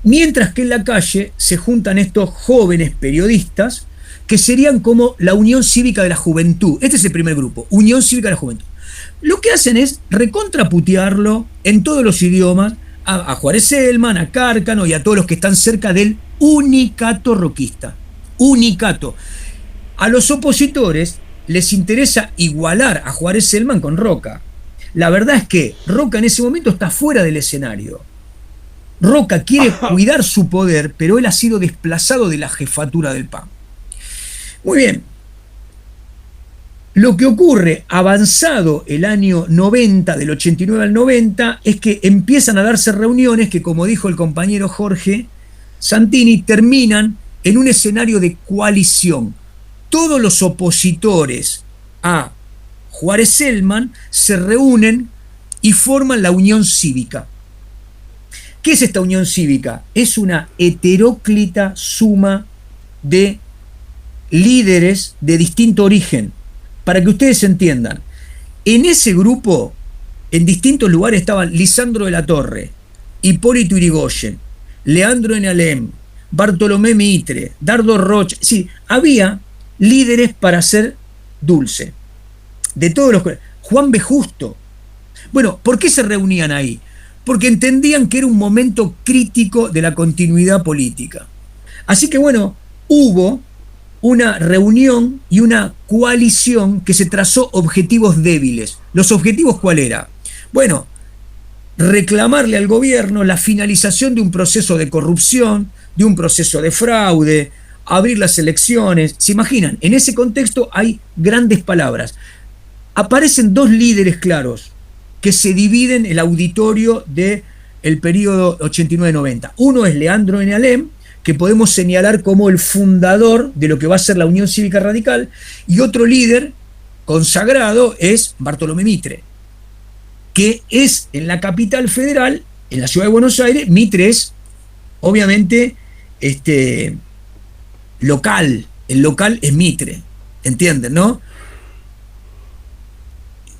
Speaker 1: mientras que en la calle se juntan estos jóvenes periodistas que serían como la Unión Cívica de la Juventud. Este es el primer grupo, Unión Cívica de la Juventud. Lo que hacen es recontraputearlo en todos los idiomas a Juárez Celman, a Cárcano y a todos los que están cerca del unicato roquista. Unicato. A los opositores les interesa igualar a Juárez Celman con Roca. La verdad es que Roca en ese momento está fuera del escenario. Roca quiere cuidar su poder, pero él ha sido desplazado de la jefatura del PAN. Muy bien. Lo que ocurre avanzado el año 90, del 89 al 90, es que empiezan a darse reuniones que, como dijo el compañero Jorge Santini, terminan en un escenario de coalición. Todos los opositores a Juárez Celman se reúnen y forman la Unión Cívica. ¿Qué es esta Unión Cívica? Es una heteróclita suma de líderes de distinto origen. Para que ustedes entiendan, en ese grupo, en distintos lugares estaban Lisandro de la Torre, Hipólito Yrigoyen, Leandro N. Alem, Bartolomé Mitre, Dardo Rocha. Sí, había líderes para hacer dulce. De todos los... Juan B. Justo. Bueno, ¿por qué se reunían ahí? Porque entendían que era un momento crítico de la continuidad política. Así que bueno, hubo una reunión y una coalición que se trazó objetivos débiles. ¿Los objetivos cuál era? Bueno, reclamarle al gobierno la finalización de un proceso de corrupción, de un proceso de fraude, abrir las elecciones. ¿Se imaginan? En ese contexto hay grandes palabras. Aparecen dos líderes claros que se dividen el auditorio del periodo 89-90. Uno es Leandro N. Alem, que podemos señalar como el fundador de lo que va a ser la Unión Cívica Radical, y otro líder consagrado es Bartolomé Mitre, que es en la capital federal, en la ciudad de Buenos Aires. Mitre es, obviamente, local. El local es Mitre, ¿entienden, no?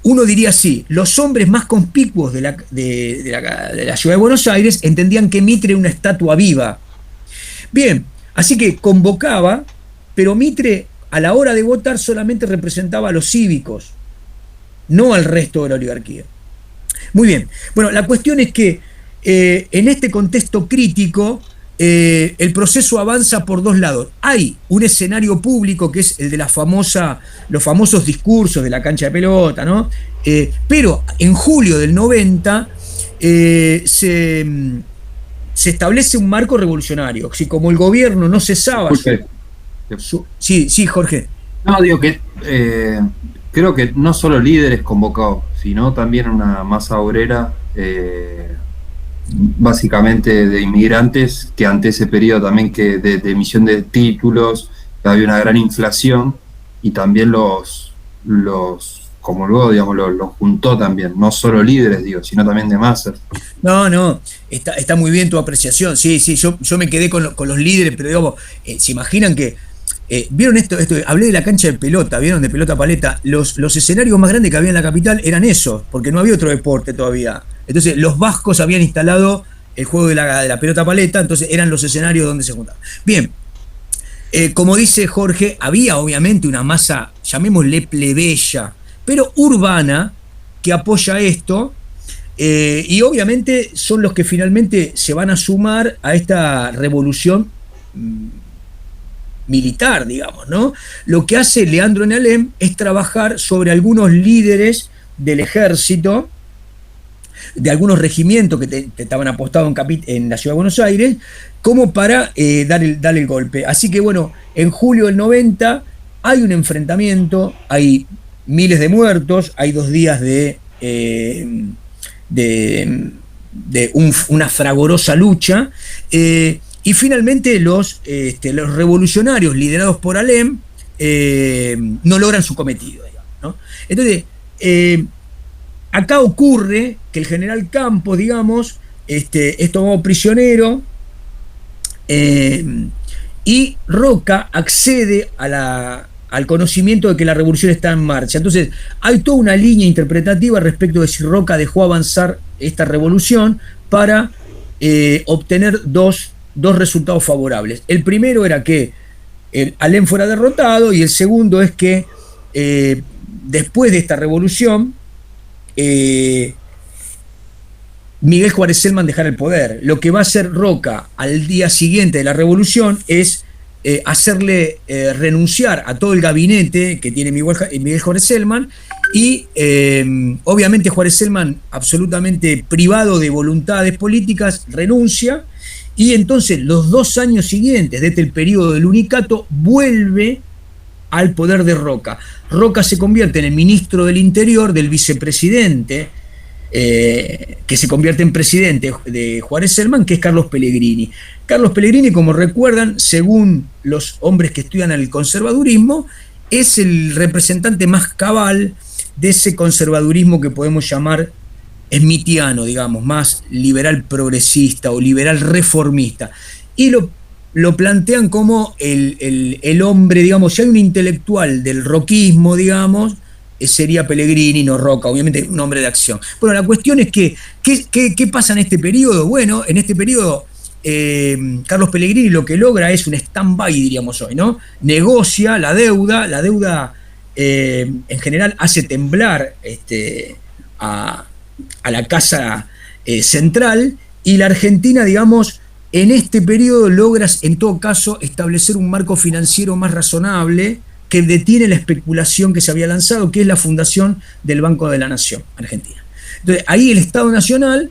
Speaker 1: Uno diría así, los hombres más conspicuos de la ciudad de Buenos Aires entendían que Mitre era una estatua viva. Bien, así que convocaba, pero Mitre a la hora de votar solamente representaba a los cívicos, no al resto de la oligarquía. Muy bien, bueno, la cuestión es que en este contexto crítico el proceso avanza por dos lados. Hay un escenario público que es el de los famosos discursos de la cancha de pelota, ¿no? Pero en julio del 90 se establece un marco revolucionario. Si como el gobierno no cesaba... Sí, Jorge.
Speaker 6: No, digo que creo que no solo líderes convocados, sino también una masa obrera, básicamente de inmigrantes, que ante ese periodo también que de emisión de títulos, que había una gran inflación, y también como luego, digamos, los juntó también, no solo líderes, digo, sino también de masas.
Speaker 1: No, está muy bien tu apreciación. Sí, yo me quedé con los líderes, pero digamos, se imaginan que ¿vieron esto? Hablé de la cancha de pelota, ¿vieron? De pelota paleta. Los escenarios más grandes que había en la capital eran esos, porque no había otro deporte todavía. Entonces, los vascos habían instalado el juego de la pelota paleta, entonces eran los escenarios donde se juntaban. Bien, como dice Jorge, había obviamente una masa, llamémosle plebeya, pero urbana, que apoya esto, y obviamente son los que finalmente se van a sumar a esta revolución militar, digamos, ¿no? Lo que hace Leandro N. Alem es trabajar sobre algunos líderes del ejército, de algunos regimientos que estaban apostados en la ciudad de Buenos Aires, como para dar el golpe. Así que bueno, en julio del 90 hay un enfrentamiento, hay miles de muertos, hay 2 días de una fragorosa lucha, y finalmente los revolucionarios liderados por Alem no logran su cometido, digamos, ¿no? Entonces, acá ocurre que el general Campos, digamos, es tomado prisionero, y Roca accede al conocimiento de que la revolución está en marcha. Entonces, hay toda una línea interpretativa respecto de si Roca dejó avanzar esta revolución para obtener dos resultados favorables. El primero era que Alem fuera derrotado, y el segundo es que después de esta revolución Miguel Juárez Celman dejara el poder. Lo que va a hacer Roca al día siguiente de la revolución es hacerle renunciar a todo el gabinete que tiene Miguel Juárez Celman, y obviamente Juárez Celman, absolutamente privado de voluntades políticas, renuncia, y entonces los 2 años siguientes, desde el periodo del unicato, vuelve al poder de Roca. Roca se convierte en el ministro del Interior del vicepresidente, que se convierte en presidente de Juárez Celman, que es Carlos Pellegrini. Carlos Pellegrini, como recuerdan, según los hombres que estudian el conservadurismo, es el representante más cabal de ese conservadurismo que podemos llamar smithiano, digamos, más liberal progresista o liberal reformista. Y lo plantean como el hombre, digamos, si hay un intelectual del roquismo, digamos, sería Pellegrini, no Roca, obviamente un hombre de acción. Bueno, la cuestión es que, ¿qué pasa en este periodo? Bueno, en este periodo Carlos Pellegrini lo que logra es un stand-by, diríamos hoy, ¿no? Negocia la deuda en general hace temblar a la Casa Central, y la Argentina, digamos, en este periodo logra, en todo caso, establecer un marco financiero más razonable que detiene la especulación que se había lanzado, que es la fundación del Banco de la Nación Argentina. Entonces, ahí el Estado Nacional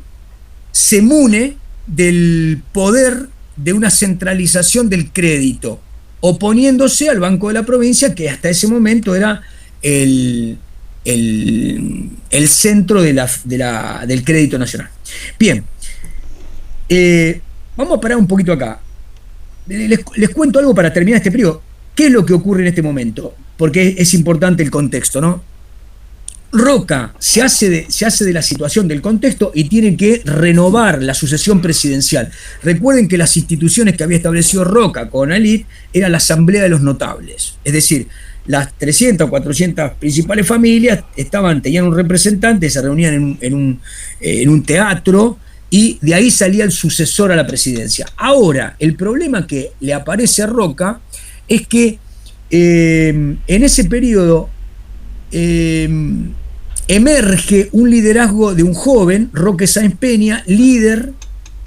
Speaker 1: se mune del poder de una centralización del crédito, oponiéndose al Banco de la Provincia, que hasta ese momento era el centro del crédito nacional. Bien, vamos a parar un poquito acá. Les cuento algo para terminar este periodo. ¿Qué es lo que ocurre en este momento? Porque es importante el contexto, ¿no? Roca se hace de la situación del contexto y tiene que renovar la sucesión presidencial. Recuerden que las instituciones que había establecido Roca con Alit era la Asamblea de los Notables. Es decir, las 300 o 400 principales familias tenían un representante, se reunían en un teatro, y de ahí salía el sucesor a la presidencia. Ahora, el problema que le aparece a Roca es que en ese periodo emerge un liderazgo de un joven, Roque Sáenz Peña, líder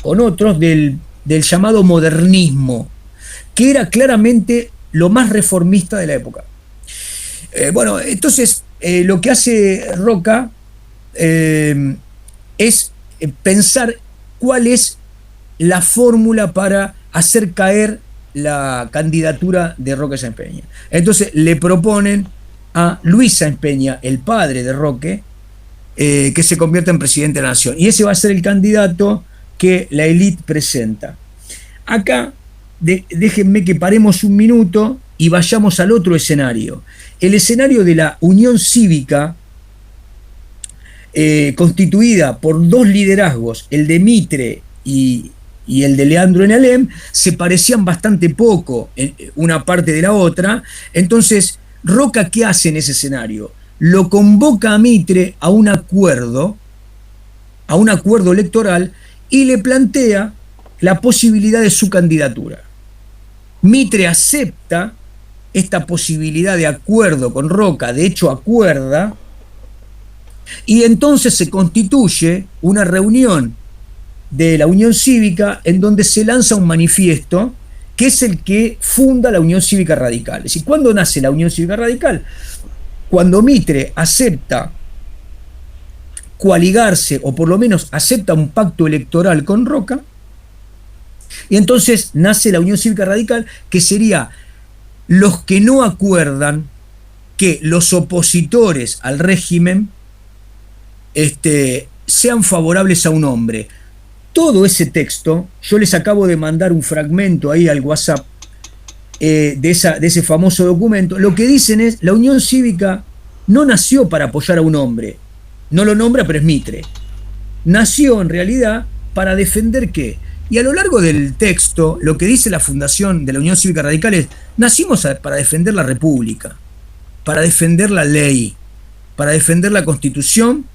Speaker 1: con otros del llamado modernismo, que era claramente lo más reformista de la época. Bueno, entonces lo que hace Roca es pensar cuál es la fórmula para hacer caer la candidatura de Roque Sáenz Peña. Entonces le proponen a Luis Sáenz Peña, el padre de Roque, que se convierta en presidente de la Nación. Y ese va a ser el candidato que la élite presenta. Acá, déjenme que paremos un minuto y vayamos al otro escenario. El escenario de la Unión Cívica, constituida por 2 liderazgos, el de Mitre y el de Leandro en Alem, se parecían bastante poco en una parte de la otra. Entonces, Roca, ¿qué hace en ese escenario? Lo convoca a Mitre a un acuerdo electoral, y le plantea la posibilidad de su candidatura. Mitre acepta esta posibilidad de acuerdo con Roca, de hecho acuerda, y entonces se constituye una reunión de la Unión Cívica en donde se lanza un manifiesto que es el que funda la Unión Cívica Radical. Es decir, ¿cuándo nace la Unión Cívica Radical? Cuando Mitre acepta coaligarse, o por lo menos acepta un pacto electoral con Roca, y entonces nace la Unión Cívica Radical, que sería los que no acuerdan que los opositores al régimen sean favorables a un hombre. Todo ese texto, yo les acabo de mandar un fragmento ahí al WhatsApp, de ese famoso documento, lo que dicen es, la Unión Cívica no nació para apoyar a un hombre, no lo nombra, pero es Mitre. Nació en realidad para defender ¿qué? Y a lo largo del texto, lo que dice la fundación de la Unión Cívica Radical es, nacimos para defender la República, para defender la ley, para defender la Constitución,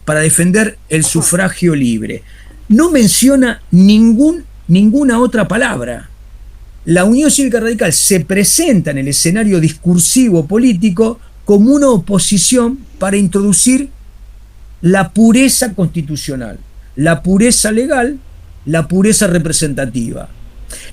Speaker 1: para defender el sufragio libre. No menciona ninguna otra palabra. La Unión Cívica Radical se presenta en el escenario discursivo político como una oposición para introducir la pureza constitucional, la pureza legal, la pureza representativa.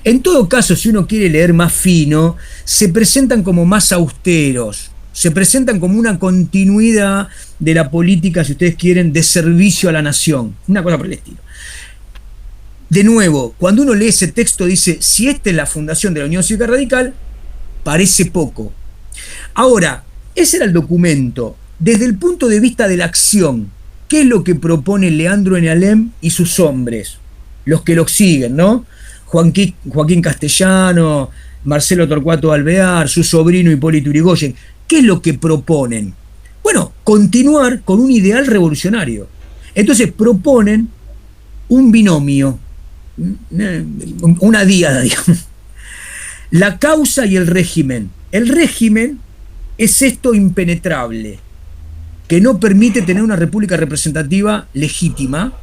Speaker 1: En todo caso, si uno quiere leer más fino, se presentan como más austeros, se presentan como una continuidad de la política, si ustedes quieren, de servicio a la nación, una cosa por el estilo. De nuevo, cuando uno lee ese texto dice, si esta es la fundación de la Unión Cívica Radical, parece poco. Ahora, ese era el documento. Desde el punto de vista de la acción, ¿qué es lo que propone Leandro N. Alem y sus hombres? Los que lo siguen, ¿no? Joaquín Castellano, Marcelo Torcuato Alvear, su sobrino Hipólito Yrigoyen. ¿Qué es lo que proponen? Bueno, continuar con un ideal revolucionario. Entonces proponen un binomio, una díada, digamos. La causa y el régimen. El régimen es esto impenetrable, que no permite tener una república representativa legítima,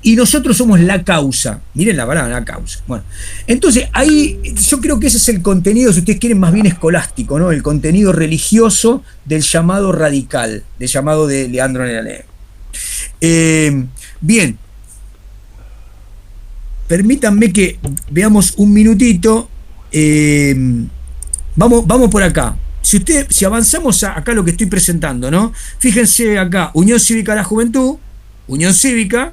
Speaker 1: y nosotros somos la causa. Miren la palabra, la causa. Bueno, entonces ahí yo creo que ese es el contenido, si ustedes quieren, más bien escolástico, ¿no? El contenido religioso del llamado radical, del llamado de Leandro N. Alem. Bien, permítanme que veamos un minutito. Vamos por acá. Si avanzamos acá lo que estoy presentando, ¿no? Fíjense acá, Unión Cívica de la Juventud, Unión Cívica,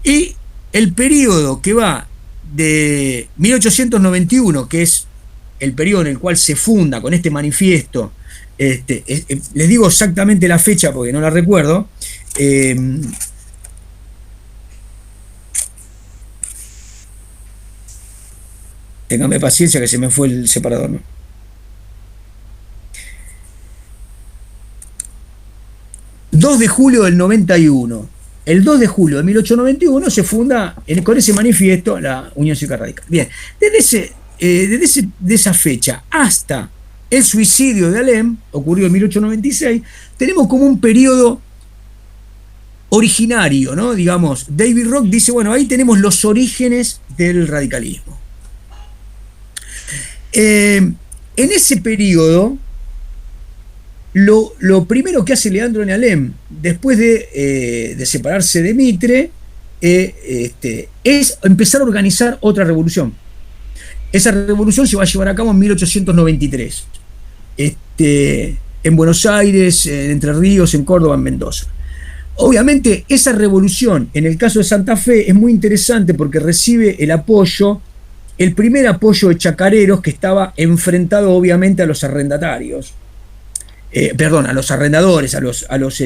Speaker 1: y el periodo que va de 1891, que es el periodo en el cual se funda con este manifiesto, les digo exactamente la fecha porque no la recuerdo, ténganme paciencia que se me fue el separador, ¿no? ...2 de julio del 91... El 2 de julio de 1891 se funda con ese manifiesto la Unión Cívica Radical. Bien, desde esa fecha hasta el suicidio de Alem, ocurrió en 1896, tenemos como un periodo originario, ¿no? Digamos, David Rock dice, bueno, ahí tenemos los orígenes del radicalismo. En ese periodo, lo primero que hace Leandro N. Alem, después de separarse de Mitre, es empezar a organizar otra revolución. Esa revolución se va a llevar a cabo en 1893, en Buenos Aires, en Entre Ríos, en Córdoba, en Mendoza. Obviamente, esa revolución, en el caso de Santa Fe, es muy interesante porque recibe el primer apoyo de chacareros que estaba enfrentado obviamente a los arrendatarios. A los arrendadores, a los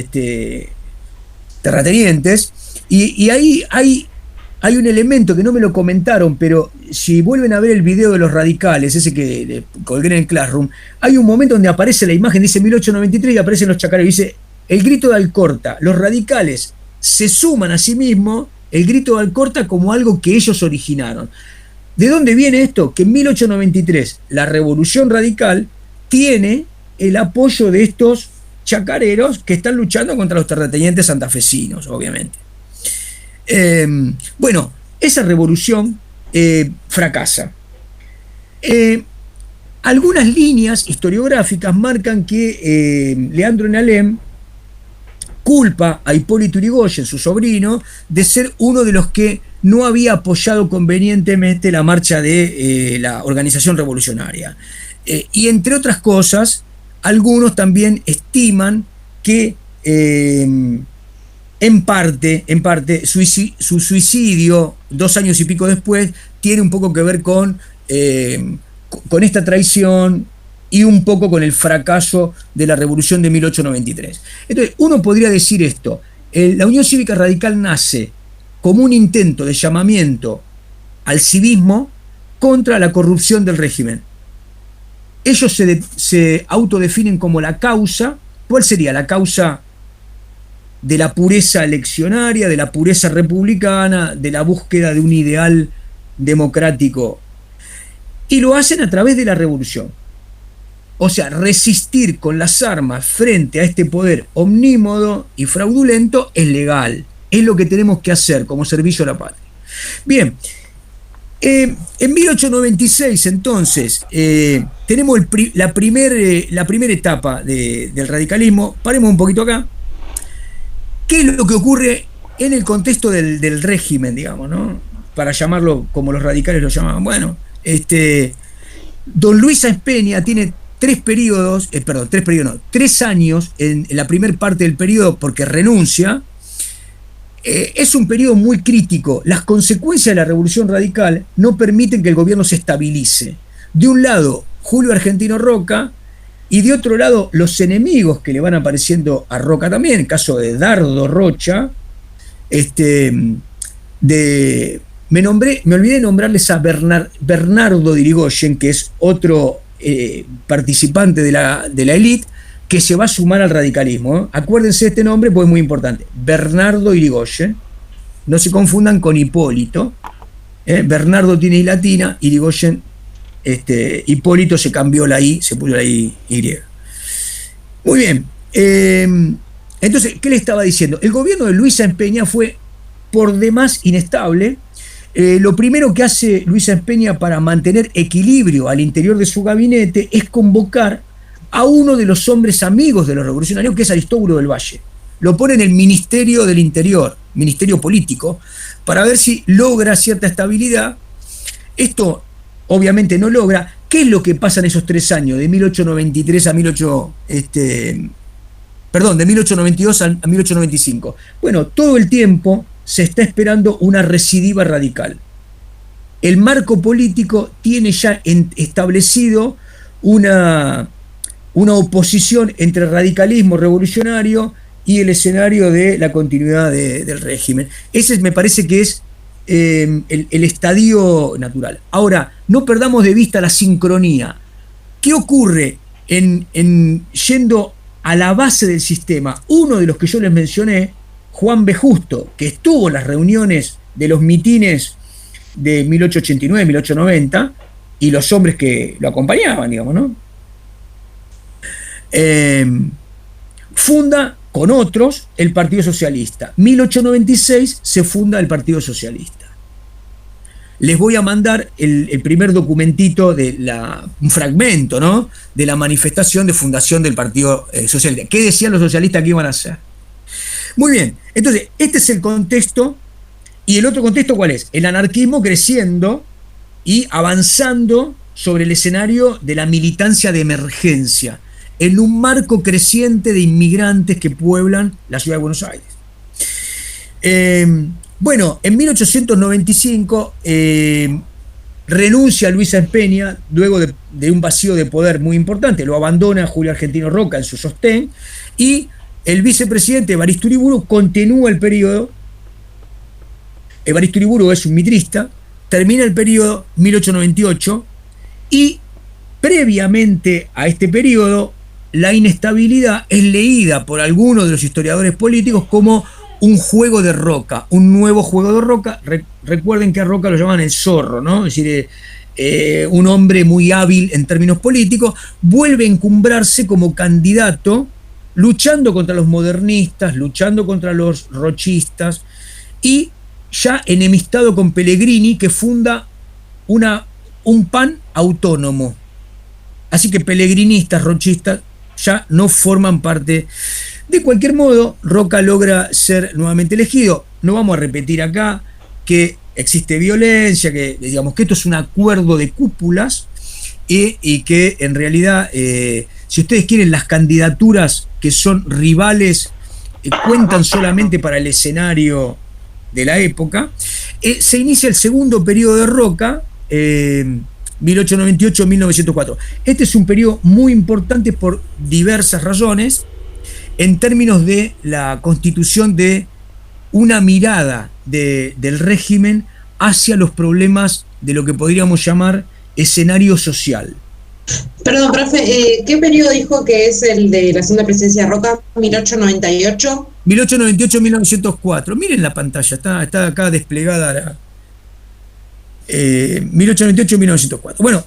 Speaker 1: terratenientes, y ahí hay un elemento que no me lo comentaron, pero si vuelven a ver el video de los radicales, ese que colgué en el Classroom, hay un momento donde aparece la imagen, dice 1893, y aparecen los chacareros, dice, el grito de Alcorta, los radicales se suman a sí mismos el grito de Alcorta como algo que ellos originaron. ¿De dónde viene esto? Que en 1893 la revolución radical tiene el apoyo de estos chacareros que están luchando contra los terratenientes santafesinos, obviamente. Bueno, esa revolución fracasa. Algunas líneas historiográficas marcan que Leandro N. Alem culpa a Hipólito Yrigoyen, su sobrino, de ser uno de los que no había apoyado convenientemente la marcha de la organización revolucionaria. Y entre otras cosas, algunos también estiman que en parte su suicidio 2 años y pico después tiene un poco que ver con esta traición y un poco con el fracaso de la revolución de 1893. Entonces, uno podría decir esto: la Unión Cívica Radical nace como un intento de llamamiento al civismo contra la corrupción del régimen. Ellos se autodefinen como la causa. ¿Cuál sería la causa de la pureza eleccionaria, de la pureza republicana, de la búsqueda de un ideal democrático? Y lo hacen a través de la revolución. O sea, resistir con las armas frente a este poder omnímodo y fraudulento es legal. Es lo que tenemos que hacer como servicio a la patria. Bien, en 1896 entonces tenemos la primera etapa del radicalismo. Paremos un poquito acá. ¿Qué es lo que ocurre en el contexto del régimen, digamos, ¿no? Para llamarlo como los radicales lo llamaban? Bueno, don Luis Sáenz Peña tiene 3 años en la primera parte del periodo porque renuncia. Es un periodo muy crítico. Las consecuencias de la revolución radical no permiten que el gobierno se estabilice. De un lado, Julio Argentino Roca, y de otro lado, los enemigos que le van apareciendo a Roca también, el caso de Dardo Rocha. Me olvidé de nombrarles a Bernardo de Irigoyen, que es otro participante de la élite, que se va a sumar al radicalismo, ¿eh? Acuérdense de este nombre porque es muy importante. Bernardo Irigoyen. No se confundan con Hipólito. Bernardo tiene I latina, Irigoyen, Hipólito se cambió la I, se puso la I. Muy bien. Entonces, ¿qué le estaba diciendo? El gobierno de Luis Sáenz Peña fue por demás inestable. Lo primero que hace Luis Sáenz Peña para mantener equilibrio al interior de su gabinete es convocar a uno de los hombres amigos de los revolucionarios, que es Aristóbulo del Valle. Lo pone en el Ministerio del Interior, ministerio político, para ver si logra cierta estabilidad. Esto obviamente no logra. ¿Qué es lo que pasa en esos 3 años, de 1893 a de 1892 a 1895? Bueno, todo el tiempo se está esperando una recidiva radical. El marco político tiene ya establecido una oposición entre radicalismo revolucionario y el escenario de la continuidad del régimen. Ese me parece que es el estadio natural. Ahora, no perdamos de vista la sincronía. ¿Qué ocurre yendo a la base del sistema? Uno de los que yo les mencioné, Juan B. Justo, que estuvo en las reuniones de los mitines de 1889, 1890, y los hombres que lo acompañaban, digamos, ¿no? Funda con otros el Partido Socialista. 1896 se funda el Partido Socialista. Les voy a mandar el primer documentito un fragmento, ¿no?, de la manifestación de fundación del Partido Socialista. ¿Qué decían los socialistas que iban a hacer? Muy bien, entonces este es el contexto. ¿Y el otro contexto cuál es? El anarquismo creciendo y avanzando sobre el escenario de la militancia de emergencia, en un marco creciente de inmigrantes que pueblan la ciudad de Buenos Aires. Bueno, en 1895 renuncia Luis Sáenz Peña, luego de un vacío de poder muy importante, lo abandona Julio Argentino Roca en su sostén, y el vicepresidente Evaristo Uriburu continúa el periodo. Evaristo Uriburu es un mitrista, termina el periodo 1898, y previamente a este periodo, la inestabilidad es leída por algunos de los historiadores políticos como un juego de Roca, un nuevo juego de Roca. Recuerden que a Roca lo llaman el zorro, ¿no? Es decir, un hombre muy hábil en términos políticos, vuelve a encumbrarse como candidato, luchando contra los modernistas, luchando contra los rochistas, y ya enemistado con Pellegrini, que funda un PAN autónomo. Así que pellegrinistas, rochistas, ya no forman parte. De cualquier modo, Roca logra ser nuevamente elegido. No vamos a repetir acá que existe violencia, que digamos que esto es un acuerdo de cúpulas, y que en realidad, si ustedes quieren, las candidaturas que son rivales cuentan solamente para el escenario de la época. Se inicia el segundo periodo de Roca, 1898-1904. Este es un periodo muy importante por diversas razones, en términos de la constitución de una mirada del régimen hacia los problemas de lo que podríamos llamar escenario social.
Speaker 8: Perdón, profe, ¿qué periodo dijo que es el de la segunda presidencia de Roca? ¿1898?
Speaker 1: 1898-1904. Miren la pantalla, está acá desplegada. 1898-1904. Bueno,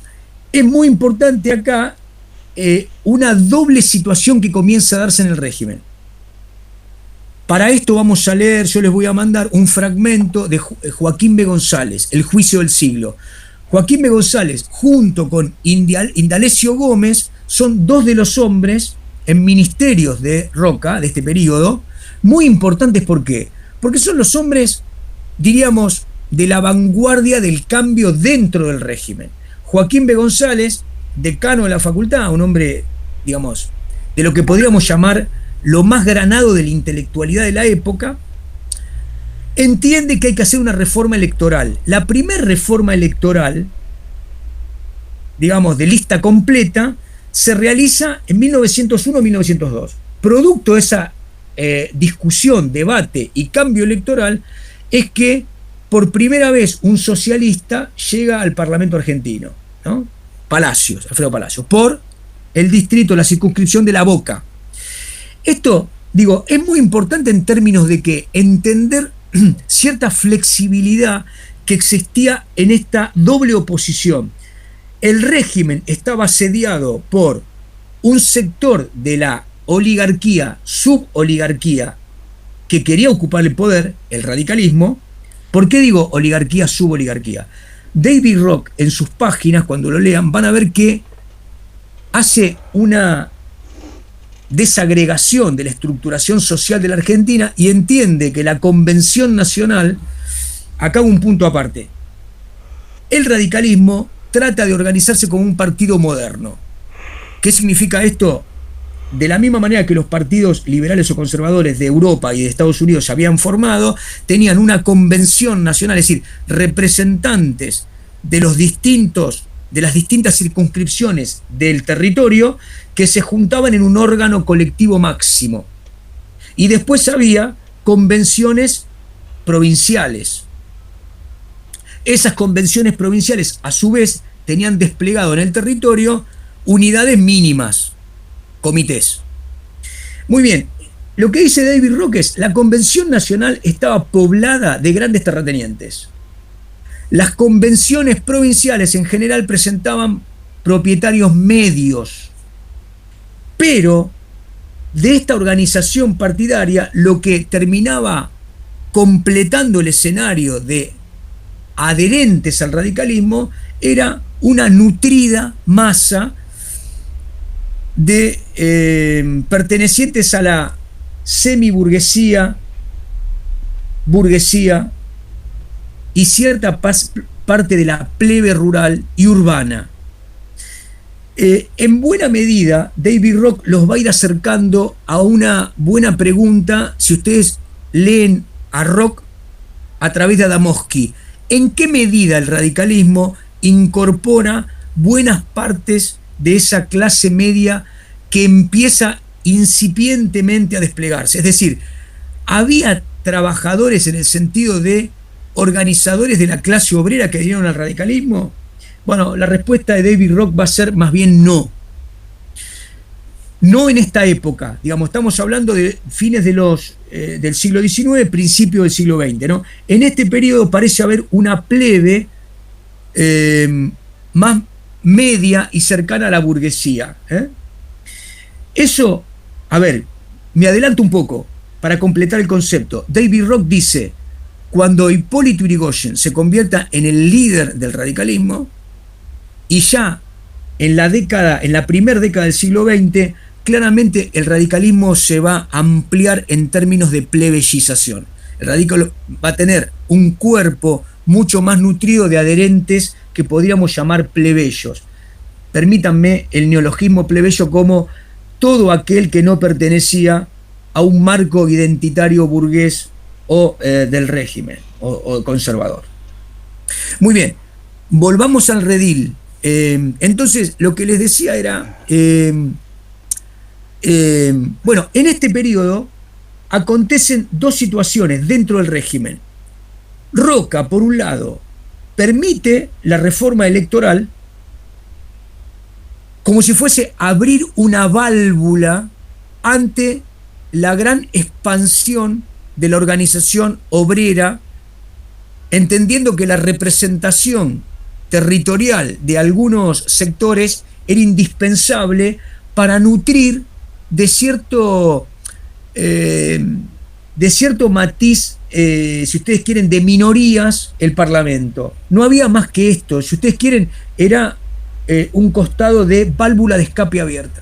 Speaker 1: es muy importante acá una doble situación que comienza a darse en el régimen. Para esto vamos a leer, yo les voy a mandar un fragmento de Joaquín B. González, El juicio del siglo. Joaquín B. González, junto con Indalecio Gómez, son dos de los hombres en ministerios de Roca, de este periodo, muy importantes. ¿Por qué? Porque son los hombres, diríamos, de la vanguardia del cambio dentro del régimen. Joaquín B. González, decano de la facultad, un hombre, digamos, de lo que podríamos llamar lo más granado de la intelectualidad de la época, entiende que hay que hacer una reforma electoral. La primera reforma electoral, digamos, de lista completa, se realiza en 1901-1902. Producto de esa discusión, debate y cambio electoral, es que por primera vez un socialista llega al Parlamento argentino, ¿no? Palacios, Alfredo Palacios, por el distrito, la circunscripción de La Boca. Esto, digo, es muy importante en términos de que entender cierta flexibilidad que existía en esta doble oposición. El régimen estaba asediado por un sector de la oligarquía, suboligarquía, que quería ocupar el poder, el radicalismo. ¿Por qué digo oligarquía, suboligarquía? David Rock, en sus páginas, cuando lo lean, van a ver que hace una desagregación de la estructuración social de la Argentina y entiende que la Convención Nacional, acá un punto aparte, el radicalismo trata de organizarse como un partido moderno. ¿Qué significa esto? De la misma manera que los partidos liberales o conservadores de Europa y de Estados Unidos se habían formado, tenían una convención nacional, es decir, representantes de las distintas circunscripciones del territorio que se juntaban en un órgano colectivo máximo. Y después había convenciones provinciales. Esas convenciones provinciales, a su vez, tenían desplegado en el territorio unidades mínimas, comités. Muy bien, lo que dice David Rock es: la Convención Nacional estaba poblada de grandes terratenientes. Las convenciones provinciales en general presentaban propietarios medios, pero de esta organización partidaria lo que terminaba completando el escenario de adherentes al radicalismo era una nutrida masa de pertenecientes a la semiburguesía, burguesía y cierta parte de la plebe rural y urbana. En buena medida, David Rock los va a ir acercando a una buena pregunta si ustedes leen a Rock a través de Adamowski. ¿En qué medida el radicalismo incorpora buenas partes de esa clase media que empieza incipientemente a desplegarse? Es decir, había trabajadores en el sentido de organizadores de la clase obrera que adhirieron al radicalismo. Bueno, la respuesta de David Rock va a ser más bien no. No en esta época, digamos, estamos hablando de fines del siglo XIX, principio del siglo XX, ¿no? En este periodo parece haber una plebe más media y cercana a la burguesía. Eso, a ver, me adelanto un poco para completar el concepto. David Rock dice: cuando Hipólito Yrigoyen se convierta en el líder del radicalismo, y ya en la primera década del siglo XX, claramente el radicalismo se va a ampliar en términos de plebeyización. El radical va a tener un cuerpo mucho más nutrido de adherentes que podríamos llamar plebeyos. Permítanme el neologismo plebeyo como todo aquel que no pertenecía a un marco identitario burgués o del régimen o conservador. Muy bien, volvamos al redil. Entonces, lo que les decía era, bueno, en este periodo acontecen dos situaciones dentro del régimen. Roca, por un lado, permite la reforma electoral como si fuese abrir una válvula ante la gran expansión de la organización obrera, entendiendo que la representación territorial de algunos sectores era indispensable para nutrir de cierto matiz, si ustedes quieren, de minorías el Parlamento. No había más que esto. Si ustedes quieren, era un costado de válvula de escape abierta.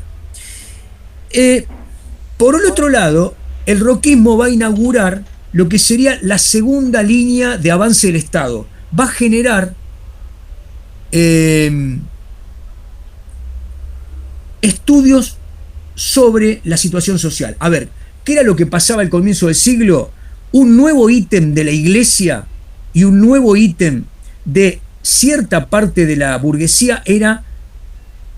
Speaker 1: Por el otro lado, el roquismo va a inaugurar lo que sería la segunda línea de avance del Estado. Va a generar estudios sobre la situación social. A ver, ¿qué era lo que pasaba al comienzo del siglo? Un nuevo ítem de la iglesia y un nuevo ítem de cierta parte de la burguesía era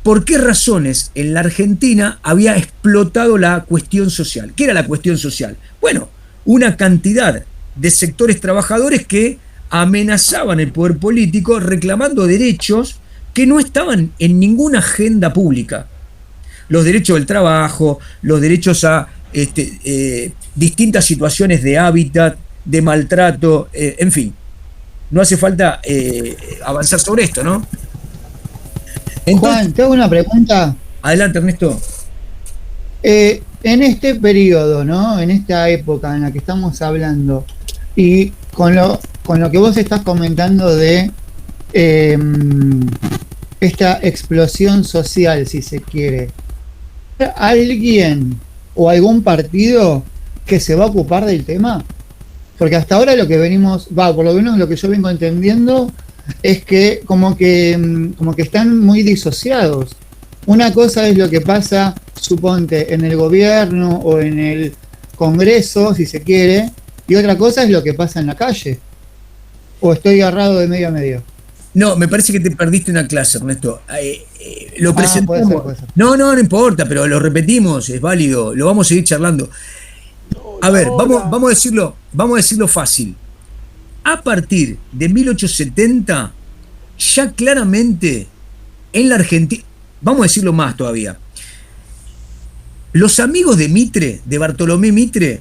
Speaker 1: por qué razones en la Argentina había explotado la cuestión social. ¿Qué era la cuestión social? Bueno, una cantidad de sectores trabajadores que amenazaban el poder político reclamando derechos que no estaban en ninguna agenda pública. Los derechos del trabajo, los derechos a distintas situaciones de hábitat, de maltrato, en fin. No hace falta avanzar sobre esto, ¿no? Entonces,
Speaker 9: Juan, te hago una pregunta.
Speaker 1: Adelante, Ernesto.
Speaker 9: En este periodo, ¿no? En esta época en la que estamos hablando, y con lo que vos estás comentando de esta explosión social, si se quiere, ¿alguien o algún partido que se va a ocupar del tema? Porque hasta ahora lo que venimos, por lo menos lo que yo vengo entendiendo, es que como que están muy disociados. Una cosa es lo que pasa, suponte, en el gobierno o en el Congreso, si se quiere, y otra cosa es lo que pasa en la calle. ¿O estoy agarrado de medio a medio?
Speaker 1: No, me parece que te perdiste una clase, Ernesto. Lo presentamos.
Speaker 9: Puede ser.
Speaker 1: No importa, pero lo repetimos, es válido, lo vamos a seguir charlando. A ver, vamos a decirlo fácil. A partir de 1870, ya claramente en la Argentina, vamos a decirlo más todavía, los amigos de Mitre, de Bartolomé Mitre,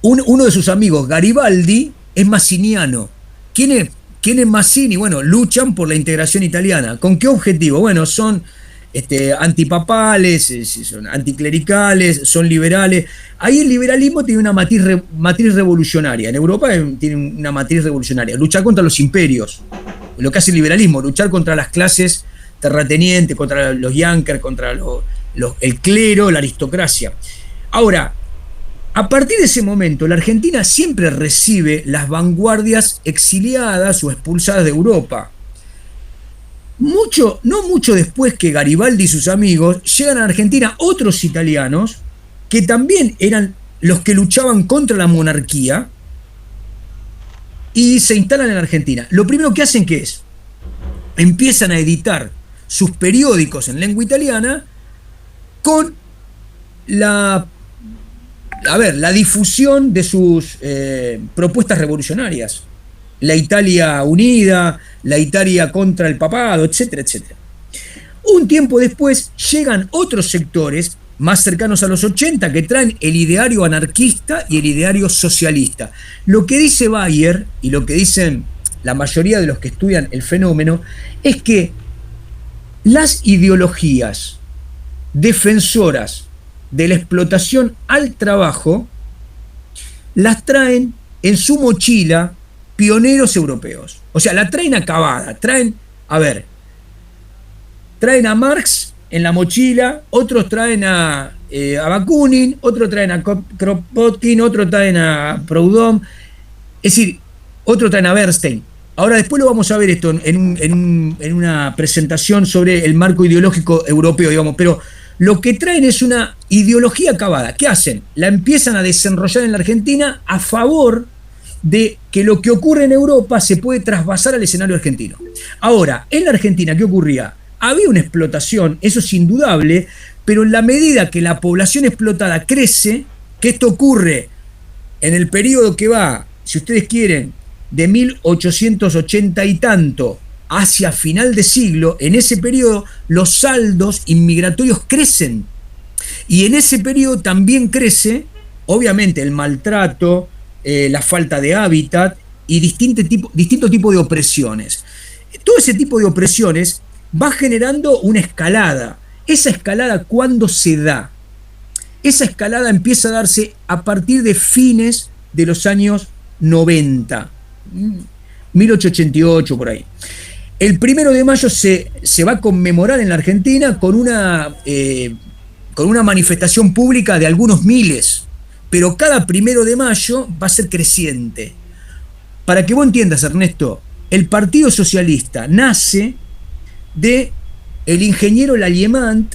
Speaker 1: uno de sus amigos, Garibaldi, es mazziniano. ¿Quién es Mazzini? Bueno, luchan por la integración italiana. ¿Con qué objetivo? Bueno, son antipapales, son anticlericales, son liberales. Ahí el liberalismo tiene una matriz revolucionaria. En Europa tiene una matriz revolucionaria. Luchar contra los imperios. Lo que hace el liberalismo, luchar contra las clases terratenientes, contra los yankers, contra el clero, la aristocracia. Ahora, a partir de ese momento, la Argentina siempre recibe las vanguardias exiliadas o expulsadas de Europa. No mucho después que Garibaldi y sus amigos llegan a Argentina otros italianos que también eran los que luchaban contra la monarquía y se instalan en Argentina. Lo primero que hacen, ¿qué es? Empiezan a editar sus periódicos en lengua italiana con la difusión de sus propuestas revolucionarias. La Italia unida, la Italia contra el papado, etcétera, etcétera. Un tiempo después llegan otros sectores más cercanos a los 80 que traen el ideario anarquista y el ideario socialista. Lo que dice Bayer y lo que dicen la mayoría de los que estudian el fenómeno es que las ideologías defensoras de la explotación al trabajo las traen en su mochila pioneros europeos. O sea, la traen acabada, traen a Marx en la mochila, otros traen a Bakunin, otros traen a Kropotkin, otros traen a Proudhon, es decir, otros traen a Bernstein. Ahora después lo vamos a ver esto en una presentación sobre el marco ideológico europeo, digamos, pero lo que traen es una ideología acabada. ¿Qué hacen? La empiezan a desenrollar en la Argentina a favor de que lo que ocurre en Europa se puede trasvasar al escenario argentino. Ahora, en la Argentina, ¿qué ocurría? Había una explotación, eso es indudable, pero en la medida que la población explotada crece, que esto ocurre en el periodo que va, si ustedes quieren, de 1880 y tanto hacia final de siglo, en ese periodo los saldos inmigratorios crecen. Y en ese periodo también crece, obviamente, el maltrato, la falta de hábitat y distintos tipos de opresiones. Todo ese tipo de opresiones va generando una escalada. Esa escalada, ¿cuándo se da? Esa escalada empieza a darse a partir de fines de los años 90, 1888 por ahí. El 1 de mayo se va a conmemorar en la Argentina con una manifestación pública de algunos miles, pero cada 1 de mayo va a ser creciente. Para que vos entiendas, Ernesto, el Partido Socialista nace de el ingeniero Lallemant,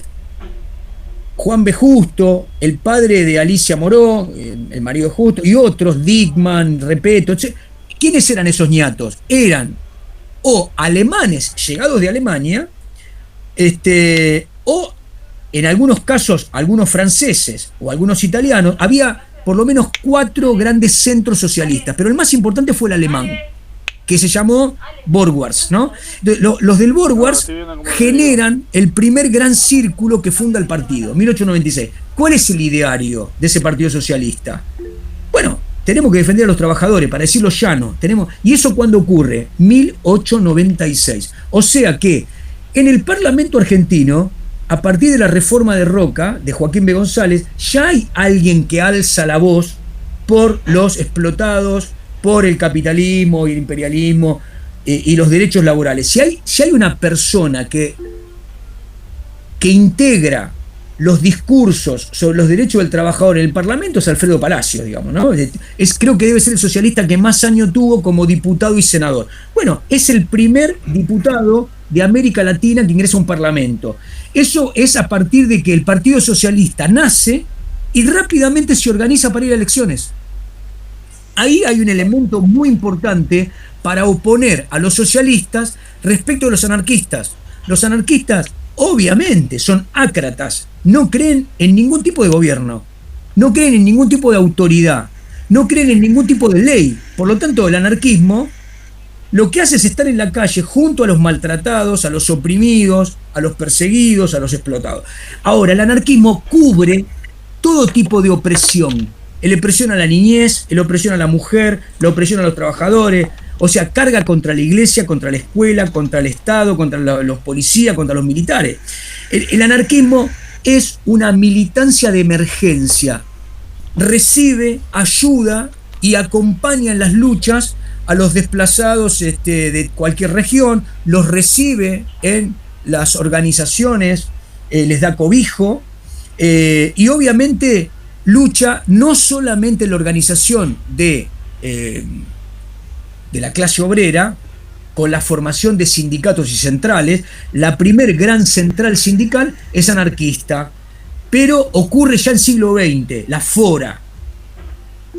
Speaker 1: Juan B. Justo, el padre de Alicia Moró, el marido de Justo, y otros, Dickmann, Repeto, etc. ¿Quiénes eran esos ñatos? Eran o alemanes llegados de Alemania, o en algunos casos, algunos franceses o algunos italianos. Había por lo menos 4 grandes centros socialistas, pero el más importante fue el alemán, que se llamó Borgwars, ¿no? Los del Borgwars generan el primer gran círculo que funda el partido, 1896. ¿Cuál es el ideario de ese partido socialista? Bueno, tenemos que defender a los trabajadores, para decirlo llano. ¿Y eso cuándo ocurre? 1896. O sea que en el Parlamento argentino, a partir de la reforma de Roca, de Joaquín B. González, ya hay alguien que alza la voz por los explotados, por el capitalismo y el imperialismo y los derechos laborales. Si hay una persona que integra los discursos sobre los derechos del trabajador en el Parlamento, es Alfredo Palacio, digamos, ¿no? Creo que debe ser el socialista que más años tuvo como diputado y senador. Bueno, es el primer diputado de América Latina que ingresa a un Parlamento. Eso es a partir de que el Partido Socialista nace y rápidamente se organiza para ir a elecciones. Ahí hay un elemento muy importante para oponer a los socialistas respecto a los anarquistas. Los anarquistas, obviamente, son ácratas, no creen en ningún tipo de gobierno, no creen en ningún tipo de autoridad, no creen en ningún tipo de ley. Por lo tanto, el anarquismo lo que hace es estar en la calle junto a los maltratados, a los oprimidos, a los perseguidos, a los explotados. Ahora, el anarquismo cubre todo tipo de opresión. La opresión a la niñez, la opresión a la mujer, la opresión a los trabajadores. O sea, carga contra la iglesia, contra la escuela, contra el Estado, contra los policías, contra los militares. El anarquismo es una militancia de emergencia. Recibe, ayuda y acompaña en las luchas a los desplazados de cualquier región, los recibe en las organizaciones, les da cobijo, y obviamente lucha no solamente en la organización de la clase obrera, con la formación de sindicatos y centrales. La primer gran central sindical es anarquista, pero ocurre ya en el siglo XX, la FORA,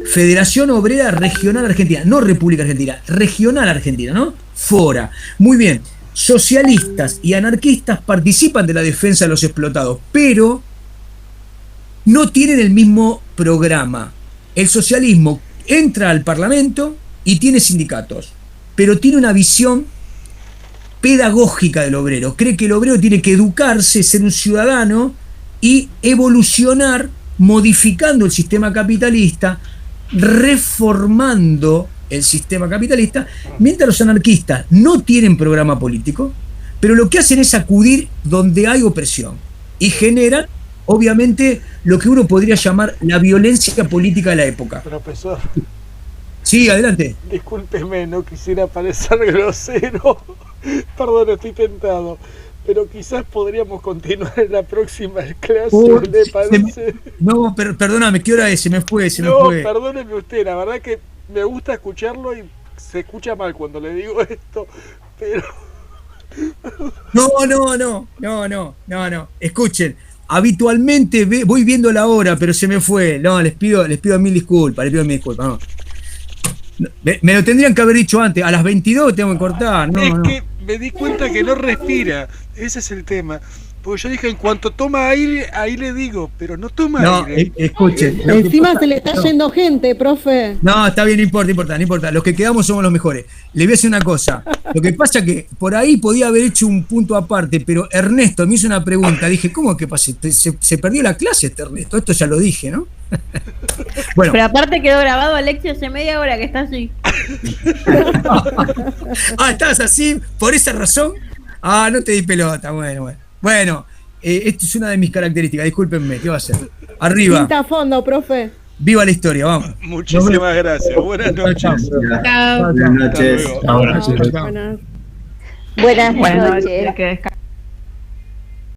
Speaker 1: Federación Obrera Regional Argentina, no República Argentina, Regional Argentina, ¿no? FORA. Muy bien, socialistas y anarquistas participan de la defensa de los explotados, pero no tienen el mismo programa. El socialismo entra al Parlamento y tiene sindicatos, pero tiene una visión pedagógica del obrero. Cree que el obrero tiene que educarse, ser un ciudadano y evolucionar modificando el sistema capitalista, reformando el sistema capitalista, mientras los anarquistas no tienen programa político, pero lo que hacen es acudir donde hay opresión y generan, obviamente, lo que uno podría llamar la violencia política de la época.
Speaker 2: Profesor.
Speaker 1: Sí, adelante.
Speaker 2: Discúlpeme, no quisiera parecer grosero. Perdón, estoy tentado. Pero quizás podríamos continuar en la próxima clase, ¿le parece?
Speaker 1: No, perdóname, ¿qué hora es? Se me fue.
Speaker 2: No, perdóneme usted, la verdad que me gusta escucharlo y se escucha mal cuando le digo esto, pero... No. Escuchen, habitualmente voy viendo la hora, pero se me fue. No, les pido mil disculpas, no. Me lo tendrían que haber dicho antes, a las 22 tengo que cortar. Que me di cuenta que no respira, ese es el tema. Porque yo dije, en cuanto toma aire, ahí le digo, pero no toma
Speaker 1: No,
Speaker 2: aire.
Speaker 1: escuchen.
Speaker 10: Encima se le está yendo gente, profe.
Speaker 1: No, está bien, no importa. Los que quedamos somos los mejores. Le voy a decir una cosa. Lo que pasa que por ahí podía haber hecho un punto aparte, pero Ernesto me hizo una pregunta. Dije, ¿cómo que pasó? Se perdió la clase este Ernesto. Esto ya lo dije, ¿no? Bueno.
Speaker 11: Pero aparte quedó grabado Alexio hace media hora que está así.
Speaker 1: ¿Estabas así? ¿Por esa razón? No te di pelota. Bueno, esto es una de mis características. Discúlpenme, ¿qué va a hacer? Arriba.
Speaker 10: Quinta fondo, profe.
Speaker 1: Viva la historia, vamos.
Speaker 2: Muchísimas gracias. Buenas noches.
Speaker 7: Buenas noches.
Speaker 10: Buenas
Speaker 4: Buenas noches.